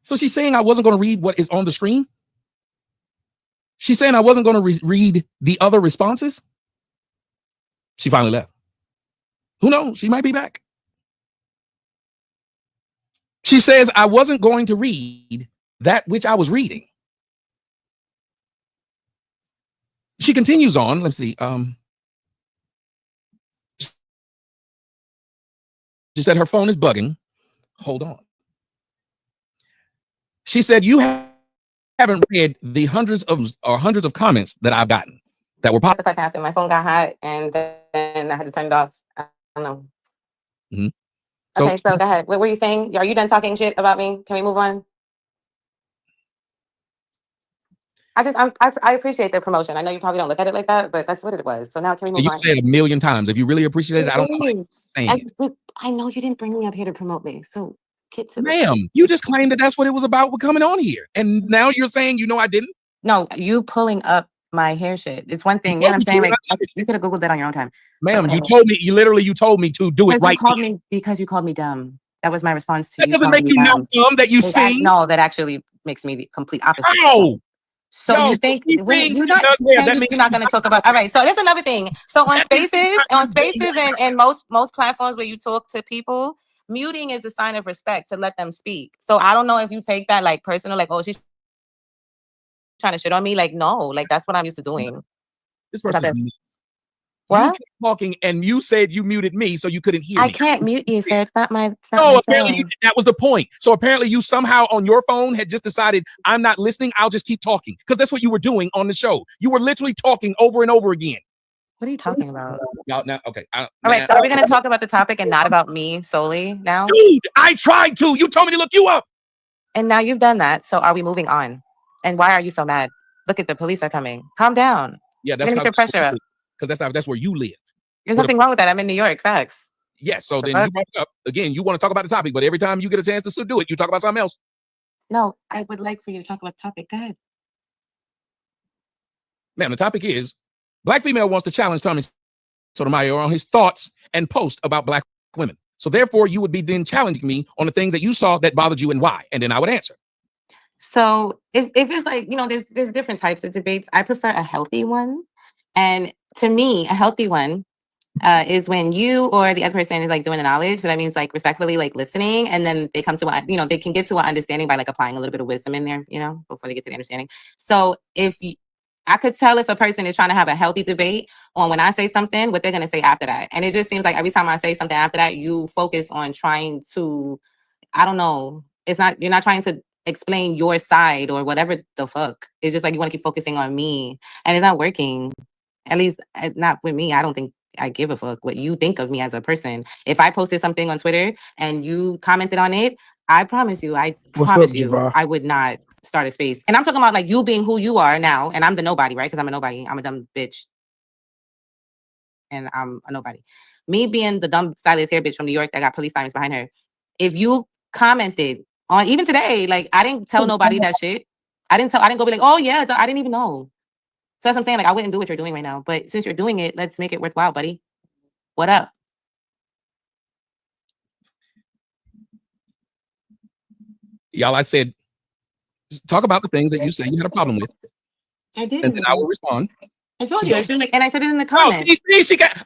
So she's saying I wasn't going to read what is on the screen? She's saying I wasn't going to read the other responses? She finally left. Who knows? She might be back. She says I wasn't going to read that which I was reading. She continues on. Let's see. She said her phone is bugging. Hold on. She said you haven't read the hundreds of comments that I've gotten that were What the fuck happened? My phone got hot, and then I had to turn it off. I don't know. Mm-hmm. Okay, so go ahead. What were you saying? Are you done talking shit about me? Can we move on? I appreciate the promotion. I know you probably don't look at it like that, but that's what it was. So now can we move on? You said a million times. If you really appreciate it, I don't know. I know you didn't bring me up here to promote me. So get to ma'am, you just claimed that that's what it was about with coming on here. And now you're saying, I didn't? No, you pulling up my hair shit. It's one thing. You know what I'm saying? Like, you could have Googled that on your own time. Ma'am, you told me to do it right. Because you called me dumb. That was my response to you. That doesn't make you not dumb that you sing. No, that actually makes me the complete opposite. How? So you think you're not going to talk about? All right. So that's another thing. So on Spaces, and most platforms where you talk to people, muting is a sign of respect to let them speak. So I don't know if you take that like personal, like, oh, she's trying to shit on me. Like, no, like that's what I'm used to doing. This person's what? You kept talking and you said you muted me so you couldn't hear me. I can't mute you, sir. It's not my. Apparently that was the point. So apparently you somehow on your phone had just decided I'm not listening. I'll just keep talking because that's what you were doing on the show. You were literally talking over and over again. What are you talking about? Now, okay. All right. So are we going to talk about the topic and not about me solely now? Dude, I tried to. You told me to look you up. And now you've done that. So are we moving on? And why are you so mad? Look at the police are coming. Calm down. Yeah, that's your pressure up. Because that's where you live. There's nothing wrong with that. I'm in New York. Facts. Yes. So then you brought it up again. You want to talk about the topic, but every time you get a chance to do it, you talk about something else. No, I would like for you to talk about the topic. Go ahead. Ma'am, the topic is Black female wants to challenge Tommy Sotomayor on his thoughts and post about Black women. So therefore, you would be then challenging me on the things that you saw that bothered you and why, and then I would answer. So if it's like, there's different types of debates. I prefer a healthy one. And to me, a healthy one is when you or the other person is like doing the knowledge. So that means like respectfully, like listening. And then they come to, they can get to an understanding by like applying a little bit of wisdom in there, before they get to the understanding. So I could tell if a person is trying to have a healthy debate on when I say something, what they're going to say after that. And it just seems like every time I say something after that, you focus on trying to, I don't know. You're not trying to explain your side or whatever the fuck. It's just like you want to keep focusing on me and it's not working. At least not with me. I don't think I give a fuck what you think of me as a person. If I posted something on Twitter and you commented on it, I promise you, I would not start a space. And I'm talking about like you being who you are now. And I'm the nobody, right? Because I'm a nobody. I'm a dumb bitch. And I'm a nobody. Me being the dumb stylist hair bitch from New York that got police sirens behind her. If you commented on even today, like I didn't tell nobody that shit. I didn't go be like, oh yeah, I didn't even know. that's what I'm saying. Like, I wouldn't do what you're doing right now. But since you're doing it, let's make it worthwhile, buddy. What up? Y'all, I said, talk about the things that you say you had a problem with. I did. And then I will respond. I told you. And I said it in the comments.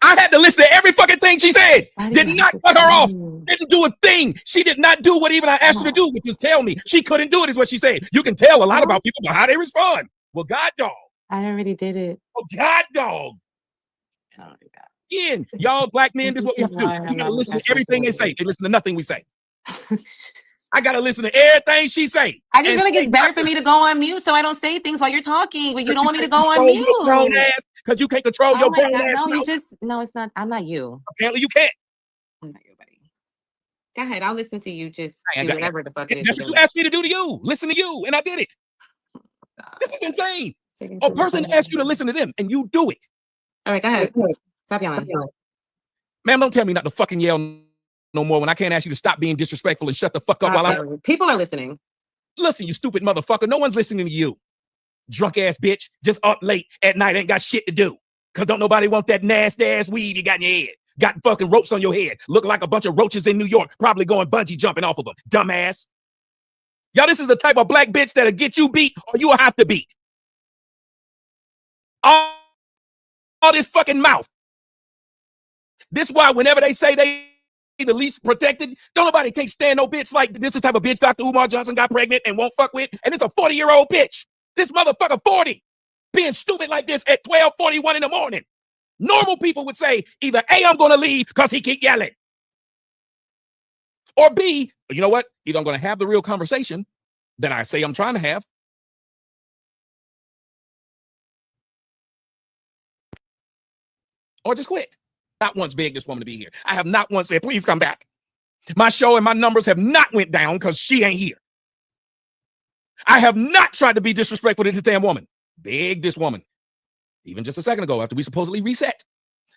I had to listen to every fucking thing she said. Did not cut her off. Didn't do a thing. She did not do what even I asked her to do, which was tell me. She couldn't do it, is what she said. You can tell a lot about people by how they respond. Well, God dog. I already did it. Oh, God dog. Oh, my God. Again, y'all black men, this is what we have to do. You gotta listen to everything they say. They listen to nothing we say. I gotta listen to everything she say. I just feel like it's better for me to go on mute so I don't say things while you're talking, but you don't want me to go on mute. Because you can't control your grown ass. No, it's not. I'm not you. Apparently you can't. I'm not your buddy. Go ahead. I'll listen to you. Just do whatever the fuck it is. That's what you asked me to do to you. Listen to you. And I did it. This is insane. A person asked you to listen to them and you do it. All right, go ahead. Stop yelling. Ma'am, don't tell me not to fucking yell no more when I can't ask you to stop being disrespectful and shut the fuck up while I'm... People are listening. Listen, you stupid motherfucker. No one's listening to you. Drunk ass bitch, just up late at night, ain't got shit to do. Cause don't nobody want that nasty ass weed you got in your head. Got fucking ropes on your head. Look like a bunch of roaches in New York, probably going bungee jumping off of them. Dumbass. Y'all, this is the type of black bitch that'll get you beat or you will have to beat. All this fucking mouth. This why whenever they say they the least protected, don't nobody can't stand no bitch like this. The type of bitch Dr. Umar Johnson got pregnant and won't fuck with, and it's a 40-year-old bitch. This motherfucker 40 being stupid like this at 12:41 in the morning. Normal people would say either A, I'm gonna leave because he keep yelling, or B, you know what? Either I'm gonna have the real conversation that I say I'm trying to have, or just quit. Not once begged this woman to be here. I have not once said, please come back. My show and my numbers have not went down because she ain't here. I have not tried to be disrespectful to this damn woman. Beg this woman. Even just a second ago, after we supposedly reset,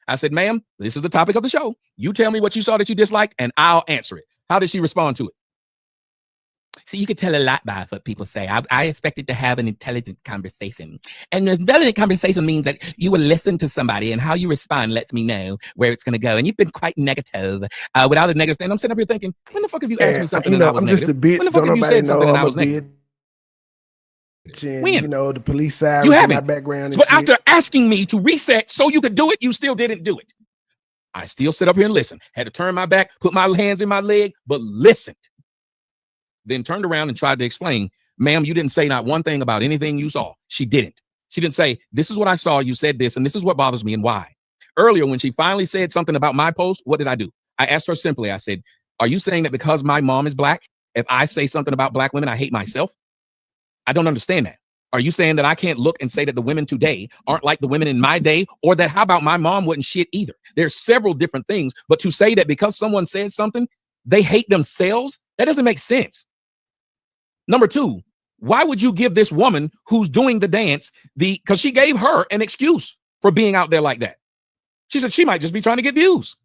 I said, ma'am, this is the topic of the show. You tell me what you saw that you disliked, and I'll answer it. How did she respond to it? See, you could tell a lot by what people say. I expected to have an intelligent conversation. And an intelligent conversation means that you will listen to somebody, and how you respond lets me know where it's going to go. And you've been quite negative. Without a negative thing, I'm sitting up here thinking, when the fuck have you asked me something and I was I'm negative? just a bitch. When the fuck have you said something and I was negative? And, when? You know, the police sirens in my background. So after asking me to reset so you could do it, you still didn't do it. I still sit up here and listen. Had to turn my back, put my hands in my leg, but listened. Then turned around and tried to explain, ma'am, you didn't say not one thing about anything you saw. She didn't. She didn't say, this is what I saw. You said this, and this is what bothers me and why. Earlier, when she finally said something about my post, what did I do? I asked her simply, I said, are you saying that because my mom is black, if I say something about black women, I hate myself? I don't understand that. Are you saying that I can't look and say that the women today aren't like the women in my day, or that how about my mom wouldn't shit either? There's several different things, but to say that because someone says something, they hate themselves, that doesn't make sense. Number two, why would you give this woman who's doing the dance because she gave her an excuse for being out there like that? She said she might just be trying to get views.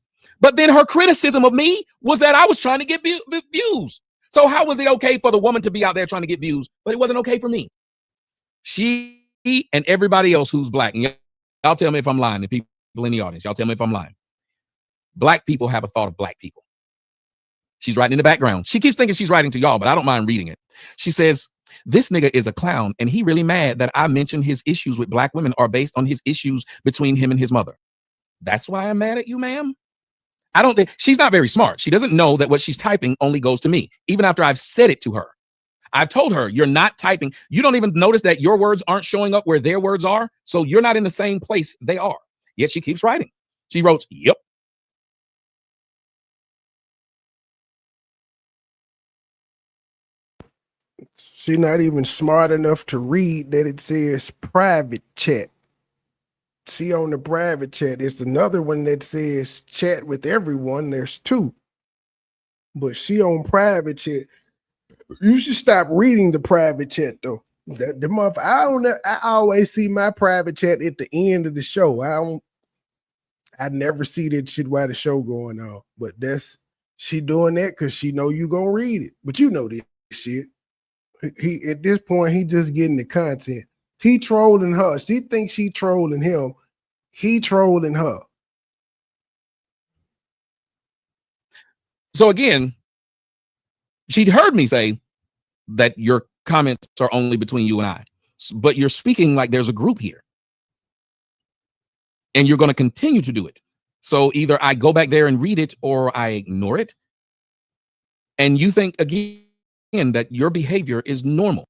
But then her criticism of me was that I was trying to get views. So how was it okay for the woman to be out there trying to get views, but it wasn't okay for me? She and everybody else who's black, and y'all tell me if I'm lying, the people in the audience, y'all tell me if I'm lying. Black people have a thought of black people. She's writing in the background. She keeps thinking she's writing to y'all, but I don't mind reading it. She says, this nigga is a clown, and he really mad that I mentioned his issues with black women are based on his issues between him and his mother. That's why I'm mad at you, ma'am. I don't think she's not very smart. She doesn't know that what she's typing only goes to me, even after I've said it to her. I've told her, you're not typing. You don't even notice that your words aren't showing up where their words are. So you're not in the same place they are. Yet she keeps writing. She wrote, yep. She's not even smart enough to read that it says private chat. She on the private chat. It's another one that says chat with everyone. There's two. But she on private chat. You should stop reading the private chat though. I always see my private chat at the end of the show. I never see that shit while the show going on. But she doing that because she know you gonna read it. But you know this shit. He at this point, he just getting the content. He trolling her. She thinks she trolling him. He trolling her. So again, she'd heard me say that your comments are only between you and I, but you're speaking like there's a group here. And you're going to continue to do it. So either I go back there and read it or I ignore it. And you think again that your behavior is normal.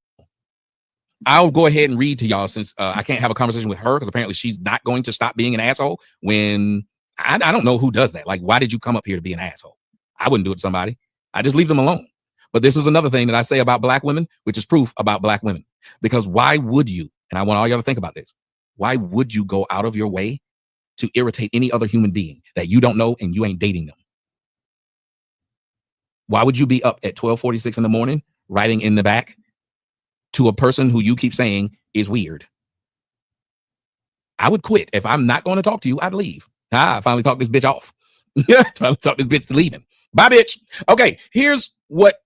I'll go ahead and read to y'all since I can't have a conversation with her because apparently she's not going to stop being an asshole when I don't know who does that. Like, why did you come up here to be an asshole? I wouldn't do it to somebody. I just leave them alone. But this is another thing that I say about black women, which is proof about black women. Because why would you, and I want all y'all to think about this, why would you go out of your way to irritate any other human being that you don't know and you ain't dating them? Why would you be up at 12:46 in the morning writing in the back to a person who you keep saying is weird? I would quit. If I'm not going to talk to you, I'd leave. I finally talked this bitch off. Finally talked this bitch to leaving. Bye, bitch. Okay, here's what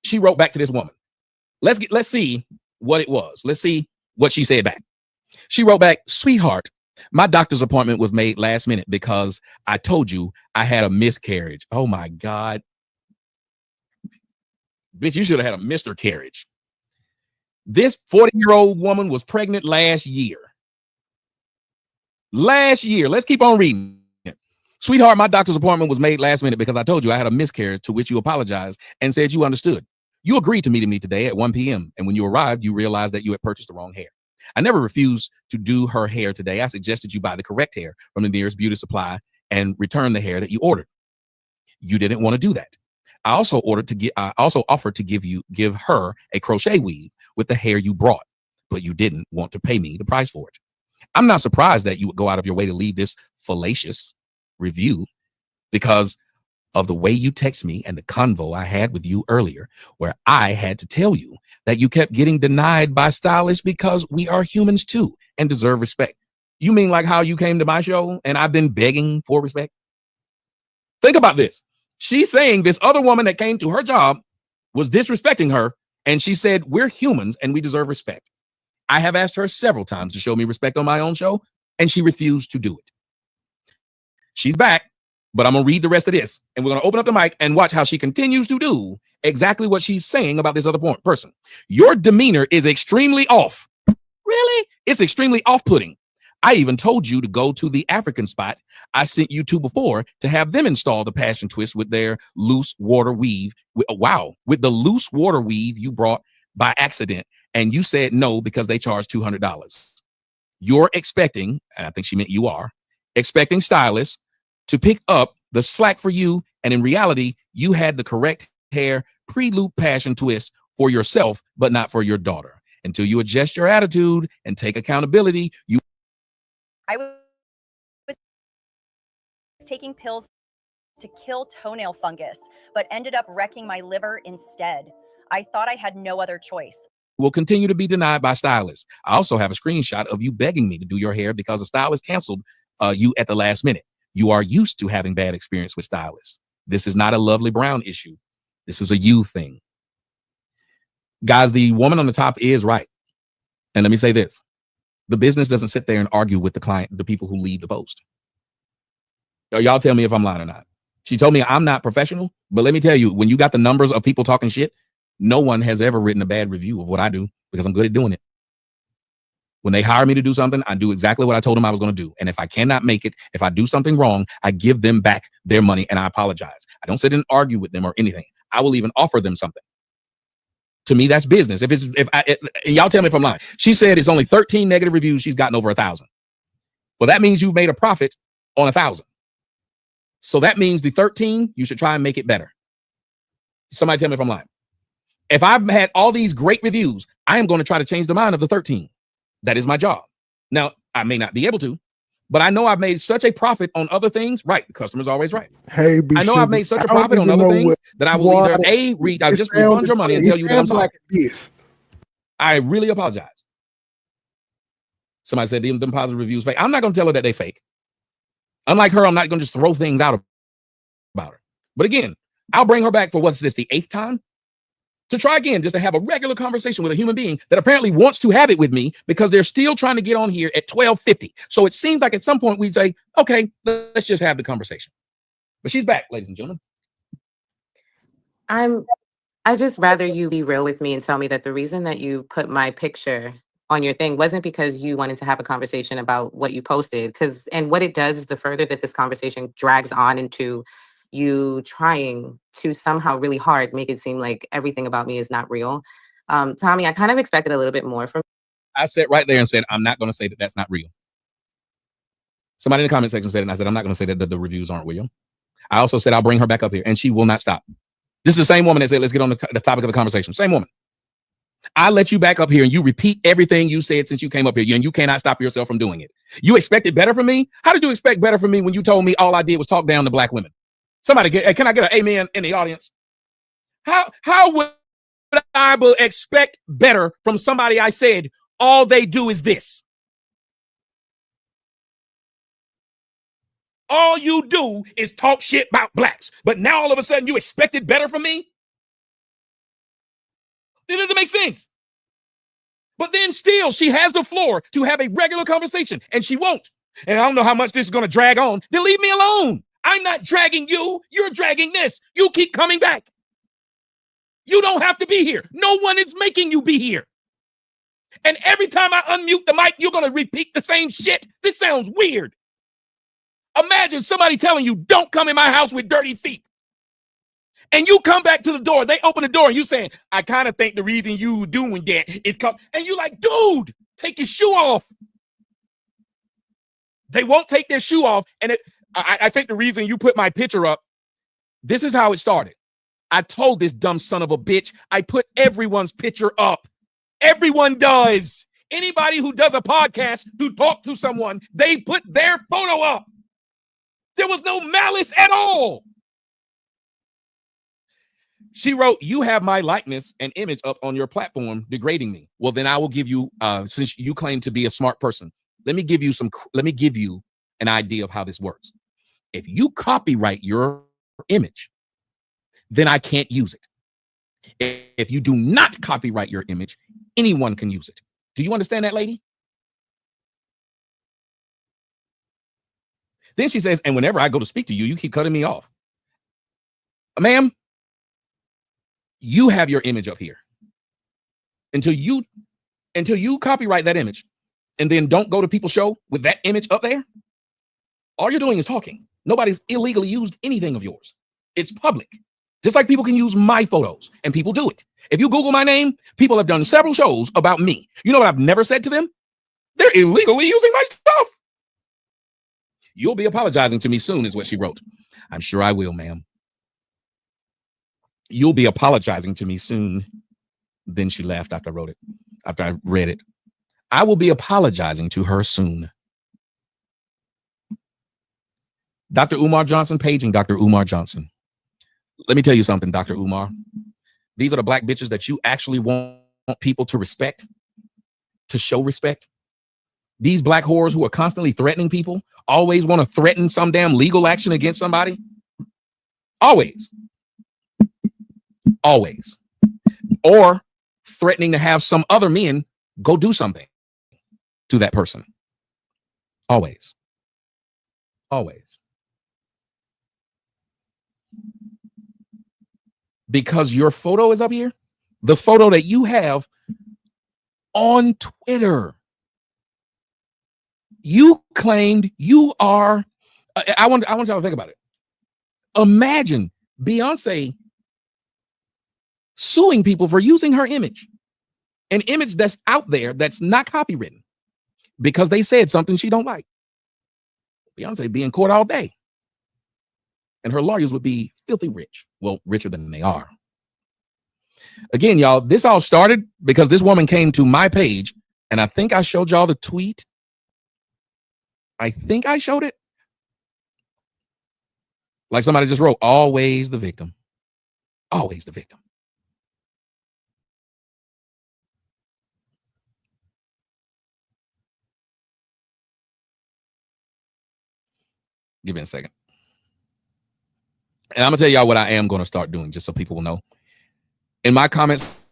she wrote back to this woman. Let's see what it was. Let's see what she said back. She wrote back, "Sweetheart, my doctor's appointment was made last minute because I told you I had a miscarriage." Oh my God. Bitch, you should have had a Mr. Carriage. This 40-year-old woman was pregnant last year. Last year. Let's keep on reading it. "Sweetheart, my doctor's appointment was made last minute because I told you I had a miscarriage, to which you apologized and said you understood. You agreed to meeting me today at 1 p.m. And when you arrived, you realized that you had purchased the wrong hair. I never refused to do her hair today. I suggested you buy the correct hair from the nearest beauty supply and return the hair that you ordered. You didn't want to do that. I also offered to give her a crochet weave with the hair you brought, but you didn't want to pay me the price for it. I'm not surprised that you would go out of your way to leave this fallacious review because of the way you text me and the convo I had with you earlier, where I had to tell you that you kept getting denied by stylists because we are humans too and deserve respect." You mean like how you came to my show and I've been begging for respect? Think about this. She's saying this other woman that came to her job was disrespecting her, and she said, "We're humans and we deserve respect." I have asked her several times to show me respect on my own show, and she refused to do it. She's back, but I'm going to read the rest of this, and we're going to open up the mic and watch how she continues to do exactly what she's saying about this other person. "Your demeanor is extremely off." Really? It's extremely off-putting. "I even told you to go to the African spot I sent you to before to have them install the passion twist with their loose water weave. With the loose water weave you brought by accident, and you said no because they charge $200. You're expecting, and I think she meant you are, expecting stylists to pick up the slack for you, and in reality, you had the correct hair pre-loop passion twist for yourself, but not for your daughter. Until you adjust your attitude and take accountability, I was taking pills to kill toenail fungus, but ended up wrecking my liver instead. I thought I had no other choice. Will continue to be denied by stylists. I also have a screenshot of you begging me to do your hair because a stylist canceled you at the last minute. You are used to having bad experience with stylists. This is not a Lovely Brown issue. This is a you thing. Guys, the woman on the top is right. And let me say this. The business doesn't sit there and argue with the client, the people who leave the post. Y'all tell me if I'm lying or not. She told me I'm not professional, but let me tell you, when you got the numbers of people talking shit, no one has ever written a bad review of what I do because I'm good at doing it. When they hire me to do something, I do exactly what I told them I was going to do. And if I cannot make it, if I do something wrong, I give them back their money and I apologize. I don't sit and argue with them or anything. I will even offer them something. To me, that's business. And y'all tell me if I'm lying. She said it's only 13 negative reviews. She's gotten over 1,000. Well, that means you've made a profit on 1,000. So that means the 13, you should try and make it better. Somebody tell me if I'm lying. If I've had all these great reviews, I am going to try to change the mind of the 13. That is my job. Now, I may not be able to, but I know I've made such a profit on other things. Right. The customer's always right. Hey, I know I've made such a profit on other things that I will either I just refund your money and tell you that I'm sorry. I really apologize. Somebody said them positive reviews fake. I'm not going to tell her that they fake. Unlike her, I'm not going to just throw things out about her. But again, I'll bring her back for what's this, the 8th time to try again, just to have a regular conversation with a human being that apparently wants to have it with me because they're still trying to get on here at 12:50. So it seems like at some point we'd say, okay, let's just have the conversation. But she's back, ladies and gentlemen. I just rather you be real with me and tell me that the reason that you put my picture on your thing wasn't because you wanted to have a conversation about what you posted. And what it does is the further that this conversation drags on into you trying to somehow really hard make it seem like everything about me is not real. Tommy, I kind of expected a little bit more from. I sat right there and said, I'm not going to say that that's not real. Somebody in the comment section said it, and I said, I'm not going to say that the reviews aren't real. I also said, I'll bring her back up here, and she will not stop. This is the same woman that said, let's get on the topic of the conversation. Same woman. I let you back up here, and you repeat everything you said since you came up here, and you cannot stop yourself from doing it. You expected better from me? How did you expect better from me when you told me all I did was talk down to black women? Somebody can I get an amen in the audience? How would I expect better from somebody I said all they do is this? All you do is talk shit about blacks, but now all of a sudden you expected better from me? It doesn't make sense. But then still, she has the floor to have a regular conversation, and she won't. And I don't know how much this is going to drag on. Then leave me alone. I'm not dragging you. You're dragging this. You keep coming back. You don't have to be here. No one is making you be here. And every time I unmute the mic, you're going to repeat the same shit. This sounds weird. Imagine somebody telling you, don't come in my house with dirty feet. And you come back to the door. They open the door and you saying, I kind of think the reason you doing that is come. And you like, dude, take your shoe off. They won't take their shoe off. And I think the reason you put my picture up, this is how it started. I told this dumb son of a bitch, I put everyone's picture up. Everyone does. Anybody who does a podcast to talk to someone, they put their photo up. There was no malice at all. She wrote, you have my likeness and image up on your platform, degrading me. Well, then I will give you, since you claim to be a smart person, let me give you an idea of how this works. If you copyright your image, then I can't use it. If you do not copyright your image, anyone can use it. Do you understand that, lady? Then she says, and whenever I go to speak to you, you keep cutting me off. Ma'am, you have your image up here. Until you copyright that image and then don't go to people's show with that image up there, all you're doing is talking. Nobody's illegally used anything of yours. It's public. Just like people can use my photos, and people do it. If you Google my name, people have done several shows about me. You know what I've never said to them? They're illegally using my stuff. You'll be apologizing to me soon, is what she wrote. I'm sure I will, ma'am. You'll be apologizing to me soon. Then she laughed after I wrote it, after I read it. I will be apologizing to her soon. Dr. Umar Johnson, paging Dr. Umar Johnson. Let me tell you something, Dr. Umar. These are the black bitches that you actually want people to respect, to show respect. These black whores who are constantly threatening people, always want to threaten some damn legal action against somebody. Always. Always. Or threatening to have some other men go do something to that person. Always. Always. Because your photo is up here, the photo that you have on Twitter. You claimed you are, I want y'all to think about it. Imagine Beyonce suing people for using her image, an image that's out there that's not copywritten because they said something she don't like. Beyonce be in court all day. And her lawyers would be filthy rich. Well, richer than they are. Again, y'all, this all started because this woman came to my page, and I think I showed y'all the tweet. I think I showed it. Like somebody just wrote, always the victim. Always the victim. Give me a second. And I'm going to tell y'all what I am going to start doing just so people will know. In my comments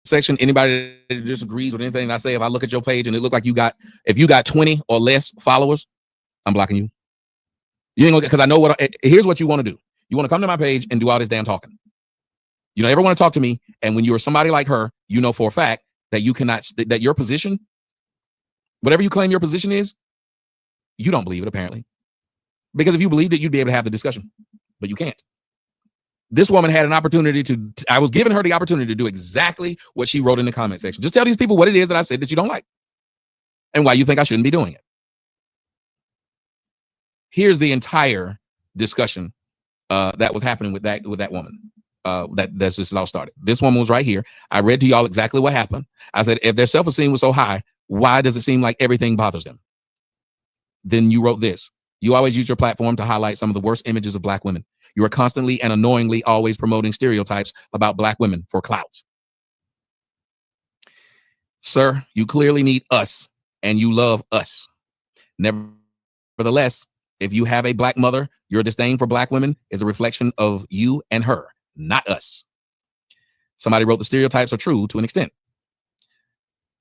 section, anybody that disagrees with anything I say, if I look at your page and it look like if you got 20 or less followers, I'm blocking you. You ain't gonna, because I know here's what you want to do. You want to come to my page and do all this damn talking. You don't ever want to talk to me. And when you're somebody like her, you know for a fact that you cannot, that your position, whatever you claim your position is, you don't believe it apparently. Because if you believed it, you'd be able to have the discussion, but you can't. This woman had an opportunity I was giving her the opportunity to do exactly what she wrote in the comment section. Just tell these people what it is that I said that you don't like and why you think I shouldn't be doing it. Here's the entire discussion that was happening with that woman. That's just all started. This woman was right here. I read to y'all exactly what happened. I said, if their self-esteem was so high, why does it seem like everything bothers them? Then you wrote this. You always use your platform to highlight some of the worst images of Black women. You are constantly and annoyingly always promoting stereotypes about Black women for clout. Sir, you clearly need us and you love us. Nevertheless, if you have a Black mother, your disdain for Black women is a reflection of you and her, not us. Somebody wrote the stereotypes are true to an extent.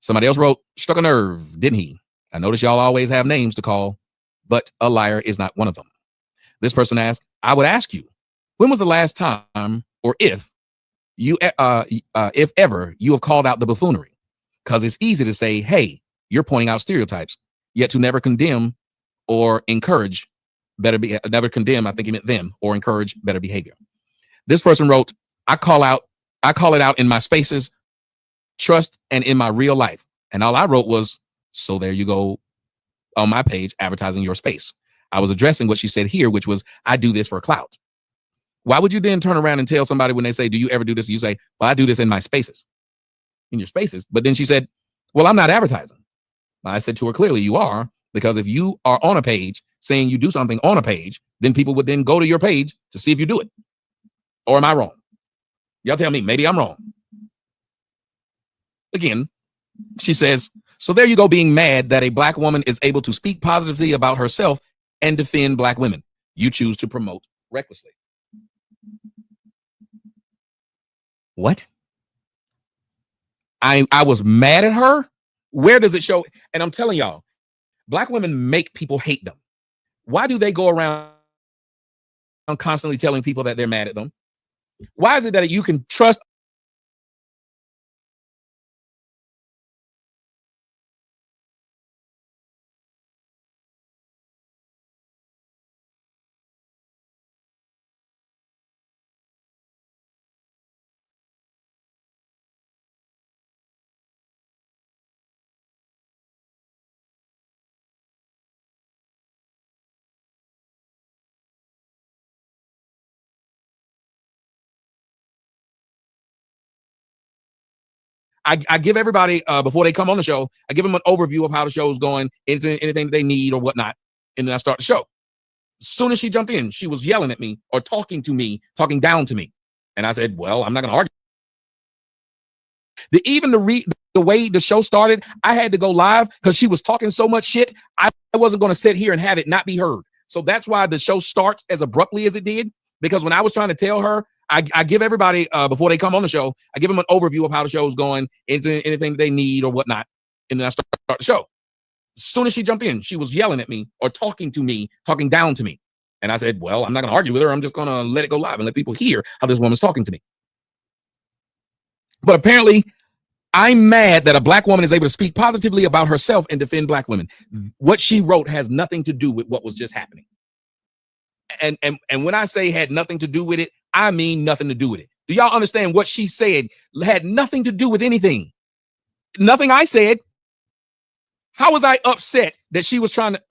Somebody else wrote, struck a nerve, didn't he? I notice y'all always have names to call, but a liar is not one of them. This person asked, I would ask you, when was the last time, or if ever, you have called out the buffoonery? Because it's easy to say, hey, you're pointing out stereotypes, yet to never condemn or encourage never condemn, I think he meant them, or encourage better behavior. This person wrote, I call it out in my spaces, trust, and in my real life. And all I wrote was, so there you go on my page advertising your space. I was addressing what she said here, which was, I do this for clout. Why would you then turn around and tell somebody when they say, do you ever do this? You say, well, I do this in my spaces, in your spaces. But then she said, well, I'm not advertising. I said to her, clearly you are, because if you are on a page saying you do something on a page, then people would then go to your page to see if you do it. Or am I wrong? Y'all tell me, maybe I'm wrong. Again, she says, so there you go, being mad that a Black woman is able to speak positively about herself and defend Black women. You choose to promote recklessly. What? I was mad at her? Where does it show? And I'm telling y'all, Black women make people hate them. Why do they go around constantly telling people that they're mad at them? Why is it that you can trust? I give everybody, before they come on the show, I give them an overview of how the show is going, anything that they need or whatnot, and then I start the show. As soon as she jumped in, she was yelling at me or talking down to me. And I said, well, I'm not going to argue. The way the show started, I had to go live because she was talking so much shit. I wasn't going to sit here and have it not be heard. So that's why the show starts as abruptly as it did, because when I was trying to tell her, I give everybody, before they come on the show, I give them an overview of how the show is going, anything they need or whatnot, and then I start the show. As soon as she jumped in, she was yelling at me or talking down to me. And I said, well, I'm not going to argue with her. I'm just going to let it go live and let people hear how this woman's talking to me. But apparently, I'm mad that a Black woman is able to speak positively about herself and defend Black women. What she wrote has nothing to do with what was just happening. And when I say had nothing to do with it, I mean nothing to do with it. Do y'all understand what she said had nothing to do with anything? Nothing I said. How was I upset that she was trying to?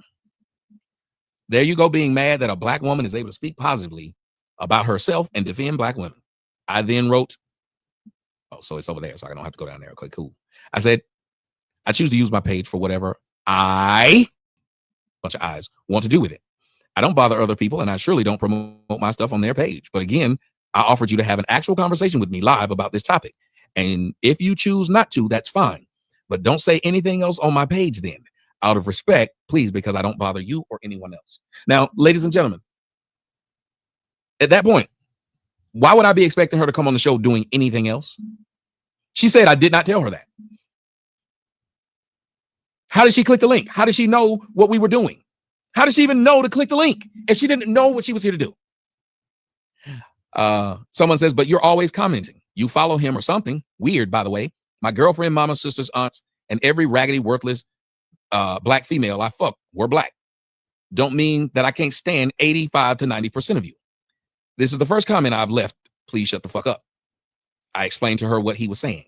There you go, being mad that a Black woman is able to speak positively about herself and defend Black women. I then wrote, oh, so it's over there, so I don't have to go down there. Okay, cool. I said, I choose to use my page for whatever bunch of eyes, want to do with it. I don't bother other people, and I surely don't promote my stuff on their page. But again, I offered you to have an actual conversation with me live about this topic. And if you choose not to, that's fine. But don't say anything else on my page then. Out of respect, please, because I don't bother you or anyone else. Now, ladies and gentlemen, at that point, Why would I be expecting her to come on the show doing anything else? She said I did not tell her that. How did she click the link? How did she know what we were doing? How did she even know to click the link if she didn't know what she was here to do? Someone says, but you're always commenting. You follow him or something. Weird, by the way. My girlfriend, mama, sisters, aunts, and every raggedy, worthless black female I fuck were black. Don't mean that I can't stand 85 to 90% of you. This is the first comment I've left. Please shut the fuck up. I explained to her what he was saying.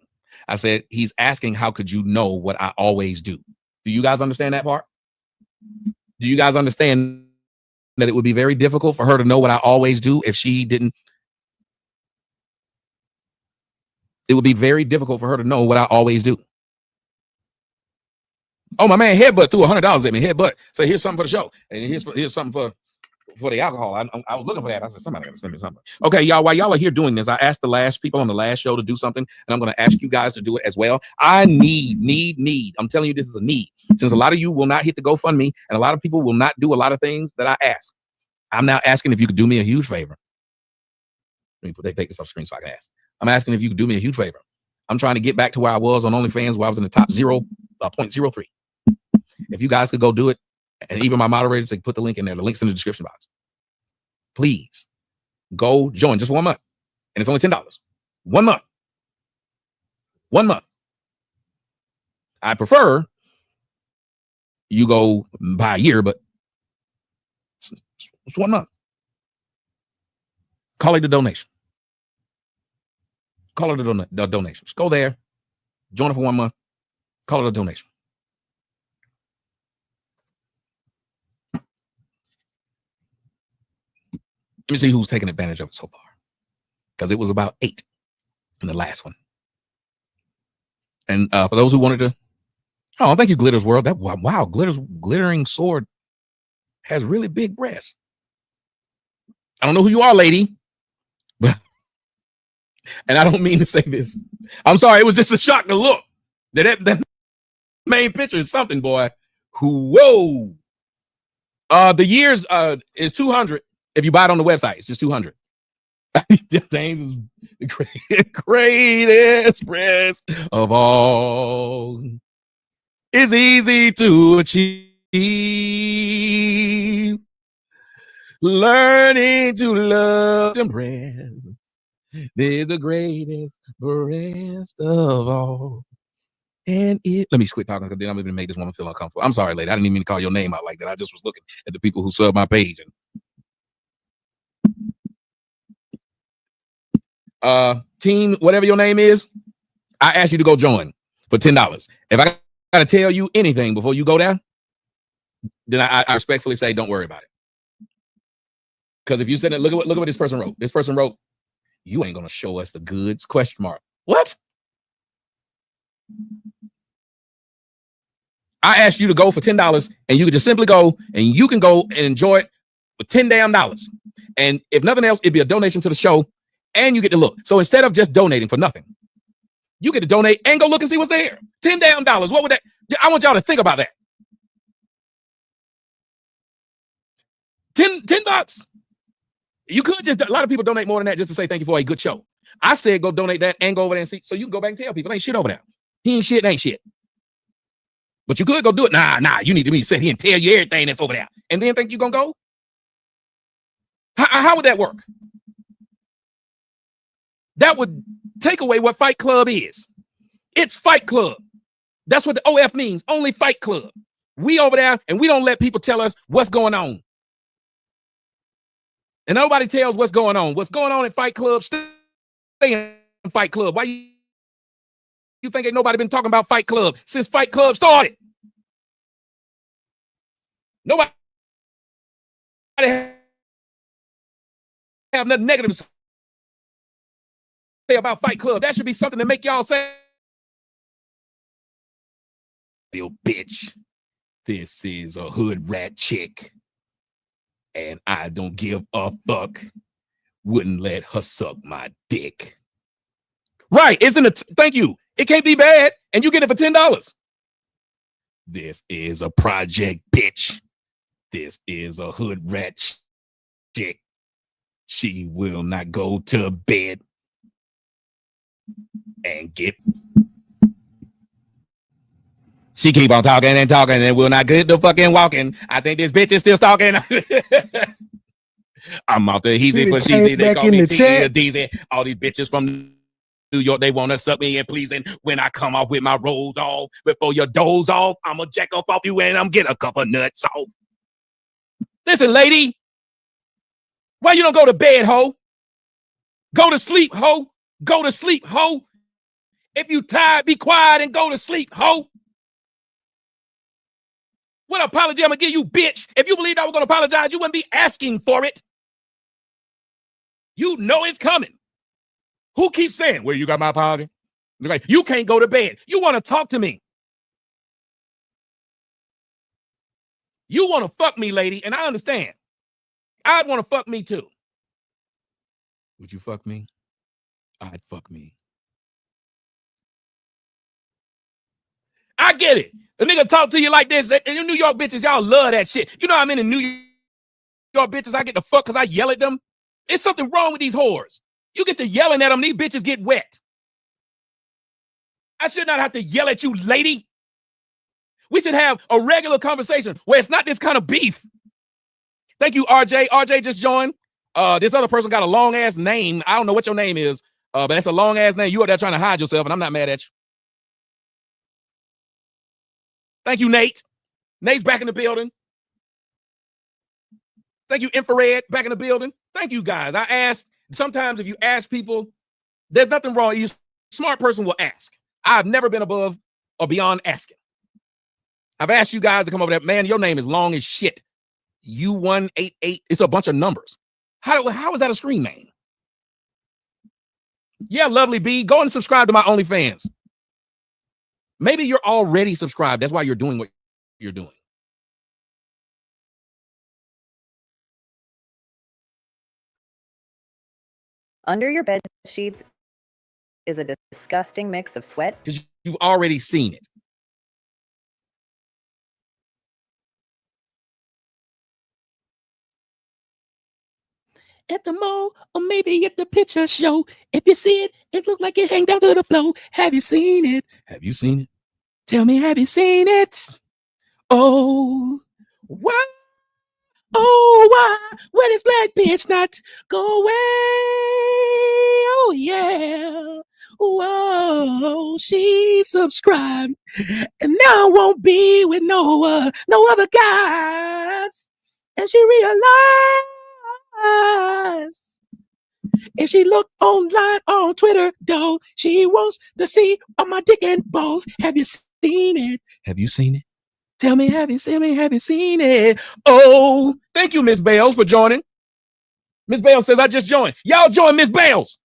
I said, he's asking, how could you know what I always do? Do you guys understand that part? Do you guys understand that it would be very difficult for her to know what I always do if she didn't? It would be very difficult for her to know what I always do. Oh, my man Headbutt threw $100 at me. Headbutt. So here's something for the show. And here's something for the alcohol. I was looking for that. I said, somebody got to send me something. Okay, y'all, while y'all are here doing this, I asked the last people on the last show to do something, and I'm going to ask you guys to do it as well. I need. I'm telling you, this is a need. Since a lot of you will not hit the GoFundMe, and a lot of people will not do a lot of things that I ask. I'm now asking if you could do me a huge favor. Let me take this off screen so I can ask. I'm asking if you could do me a huge favor. I'm trying to get back to where I was on OnlyFans, where I was in the top 0.03. If you guys could go do it, and even my moderators, they put the link in there. The link's in the description box. Please go join just 1 month. And it's only $10. 1 month. 1 month. I prefer you go by a year, but it's 1 month. Call it a donation. Call it a donation. Just go there, join it for 1 month, call it a donation. Let me see who's taking advantage of it so far. Because it was about 8 in the last one. And for those who wanted to, oh, thank you, Glitter's World. That wow, Glitter's glittering sword has really big breasts. I don't know who you are, lady, but and I don't mean to say this. I'm sorry, it was just a shock to look. That main picture is something, boy. Whoa. The years is 200. If you buy it on the website, it's just 200. James is the greatest breast of all. It's easy to achieve. Learning to love them breasts. They're the greatest breast of all. And let me quit talking because then I'm going to make this woman feel uncomfortable. I'm sorry, lady. I didn't even mean to call your name out like that. I just was looking at the people who sub my page. And team, whatever your name is, I ask you to go join for $10. If I got to tell you anything before you go down, then I respectfully say, don't worry about it. Because if you said it, look at what this person wrote. This person wrote, you ain't going to show us the goods, ? What? I asked you to go for $10 and you could just simply go and you can go and enjoy it for $10 damn. And if nothing else, it'd be a donation to the show and you get to look. So instead of just donating for nothing, you get to donate and go look and see what's there. $10 damn. What would that? I want y'all to think about that. $10. You could just, a lot of people donate more than that just to say thank you for a good show. I said go donate that and go over there and see. So you can go back and tell people ain't shit over there. He ain't shit, ain't shit. But you could go do it. Nah, you need to be sit here and tell you everything that's over there. And then think you're going to go? How would that work? That would take away what Fight Club is. It's Fight Club. That's what the OF means. Only Fight Club. We over there and we don't let people tell us what's going on. And nobody tells what's going on. What's going on in Fight Club, stay in Fight Club. Why you think ain't nobody been talking about Fight Club since Fight Club started? Nobody have nothing negative to say about Fight Club. That should be something to make y'all say, "Yo, bitch, this is a hood rat chick, and I don't give a fuck. Wouldn't let her suck my dick." Right, isn't it? Thank you. It can't be bad, and you get it for $10. This is a project, bitch. This is a hood rat chick. She will not go to bed and get. She keep on talking and talking and will not get the fucking walking. I think this bitch is still stalking. I'm out there. He's for sheezy. They call me T-E-A-D-Z. All these bitches from New York, they want to suck me in, pleasing. When I come off with my rolls off, before your doze off, I'm going to jack up off you and I'm get a couple nuts off. Listen, lady. Why you don't go to bed, ho? Go to sleep, ho. Go to sleep, ho. If you tired, be quiet and go to sleep, ho. What apology I'm going to give you, bitch? If you believed I was going to apologize, you wouldn't be asking for it. You know it's coming. Who keeps saying, well, you got my apology? Like, you can't go to bed. You want to talk to me. You want to fuck me, lady, and I understand. I'd want to fuck me too. Would you fuck me? I'd fuck me. I get it. A nigga talk to you like this. And you New York bitches, y'all love that shit. You know how many New York bitches I get to fuck because I yell at them? It's something wrong with these whores. You get to yelling at them, these bitches get wet. I should not have to yell at you, lady. We should have a regular conversation where it's not this kind of beef. Thank you, RJ. RJ just joined. This other person got a long-ass name. I don't know what your name is, but that's a long-ass name. You out there trying to hide yourself, and I'm not mad at you. Thank you, Nate. Nate's back in the building. Thank you, Infrared, back in the building. Thank you, guys. I asked, sometimes if you ask people, there's nothing wrong. You smart person will ask. I've never been above or beyond asking. I've asked you guys to come over there. Man, your name is long as shit. U188. It's a bunch of numbers. How is that a screen name? Yeah, lovely B. Go and subscribe to my OnlyFans. Maybe you're already subscribed. That's why you're doing what you're doing. Under your bed sheets is a disgusting mix of sweat. Because you've already seen it. At the mall, or maybe at the picture show. If you see it, it look like it hang down to the floor. Have you seen it? Have you seen it? Tell me, have you seen it? Oh, why? Oh, why? Where this black bitch not go away? Oh, yeah. Whoa, she subscribed. And now won't be with no other guys. And she realized if she look online on Twitter, though, she wants to see all my dick and balls. Have you seen it? Have you seen it? Tell me, have you seen it? Oh, thank you, Miss Bales, for joining. Miss Bales says, I just joined. Y'all join Miss Bales.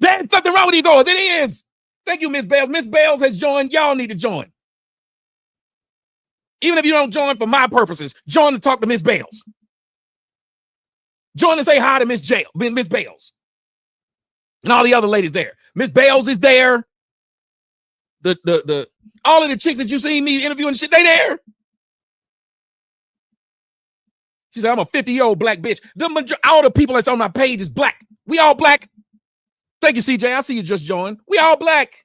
There's something wrong with these doors. It is. Thank you, Miss Bales. Miss Bales has joined. Y'all need to join. Even if you don't join for my purposes, join to talk to Miss Bales. Join to say hi to Miss Bales. And all the other ladies there. Miss Bales is there. The all of the chicks that you seen me interviewing shit, they there. She said, I'm a 50-year-old black bitch. All the people that's on my page is black. We all black. Thank you, CJ. I see you just joined. We all black.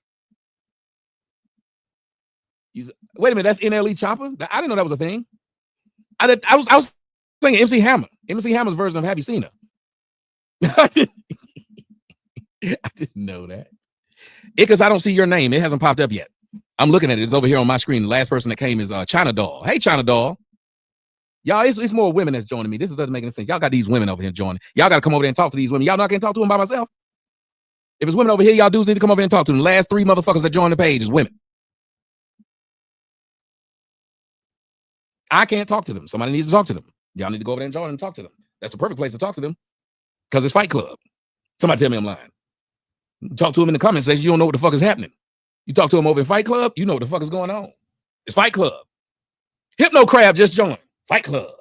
Wait a minute, that's NLE Chopper? I didn't know that was a thing. I was thinking MC Hammer. MC Hammer's version of Have You Seen Her? I didn't know that. Because I don't see your name. It hasn't popped up yet. I'm looking at it. It's over here on my screen. The last person that came is China Doll. Hey, China Doll. Y'all, it's more women that's joining me. This doesn't make any sense. Y'all got these women over here joining. Y'all got to come over there and talk to these women. Y'all not going to talk to them by myself. If it's women over here, y'all dudes need to come over here and talk to them. The last 3 motherfuckers that joined the page is women. I can't talk to them. Somebody needs to talk to them. Y'all need to go over there and join and talk to them. That's the perfect place to talk to them because it's Fight Club. Somebody tell me I'm lying. Talk to them in the comments section. You don't know what the fuck is happening. You talk to them over in Fight Club, you know what the fuck is going on. It's Fight Club. Hypno Crab just joined. Fight Club.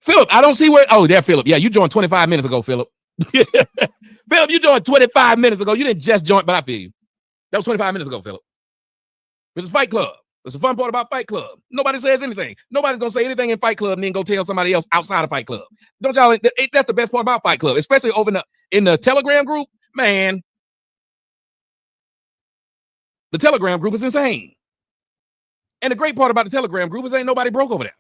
Philip, I don't see where. Oh, there, Philip. Yeah, you joined 25 minutes ago, Philip. Philip, you joined 25 minutes ago. You didn't just join, but I feel you. That was 25 minutes ago, Philip. It's Fight Club. That's the fun part about Fight Club. Nobody says anything. Nobody's gonna say anything in Fight Club and then go tell somebody else outside of Fight Club. Don't y'all? That's the best part about Fight Club, especially over in the Telegram group. Man, the Telegram group is insane. And the great part about the Telegram group is ain't nobody broke over there.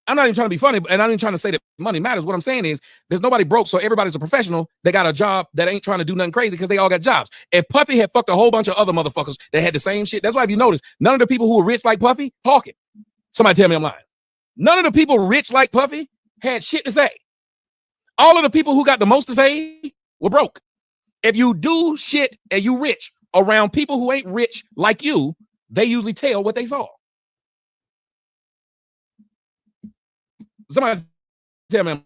I'm not even trying to be funny, and I'm not even trying to say that money matters. What I'm saying is there's nobody broke, so everybody's a professional. They got a job that ain't trying to do nothing crazy because they all got jobs. If Puffy had fucked a whole bunch of other motherfuckers that had the same shit, that's why if you notice, none of the people who were rich like Puffy talking. Somebody tell me I'm lying. None of the people rich like Puffy had shit to say. All of the people who got the most to say were broke. If you do shit and you rich around people who ain't rich like you, they usually tell what they saw. Somebody tell me I'm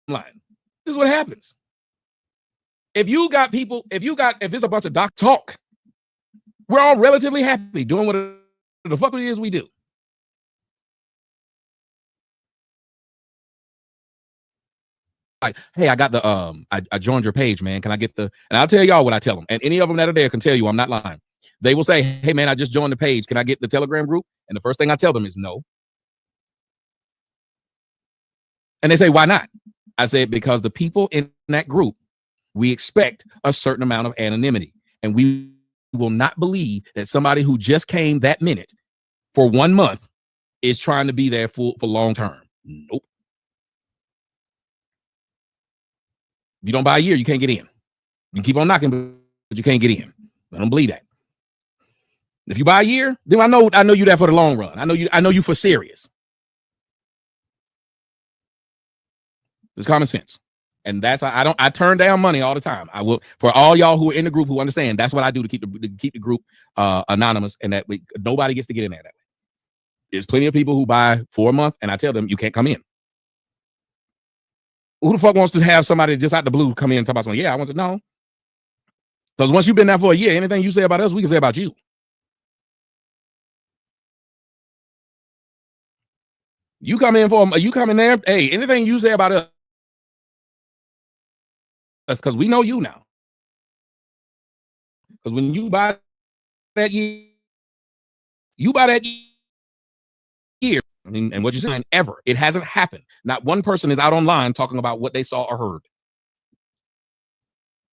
lying. This is what happens. If it's a bunch of doc talk, we're all relatively happy doing what the fuck it is we do. Like, hey, I got the I joined your page, man. Can I get and I'll tell y'all what I tell them. And any of them that are there can tell you I'm not lying. They will say, hey man, I just joined the page. Can I get the Telegram group? And the first thing I tell them is no. And they say, why not? I said, because the people in that group, we expect a certain amount of anonymity. And we will not believe that somebody who just came that minute for 1 month is trying to be there for long term. Nope. If you don't buy a year, you can't get in. You can keep on knocking, but you can't get in. I don't believe that. If you buy a year, then I know you there for the long run. I know you for serious. It's common sense. And that's why I turn down money all the time. I will, for all y'all who are in the group who understand, that's what I do to keep the group anonymous, and that nobody gets to get in there that way. There's plenty of people who buy for a month, and I tell them you can't come in. Who the fuck wants to have somebody just out the blue come in and talk about something? Yeah, I want to know. Because once you've been there for a year, anything you say about us, we can say about you. You come in there, hey, anything you say about us, that's because we know you now. Because when you buy that year, I mean, and what you're saying, ever, it hasn't happened. Not one person is out online talking about what they saw or heard.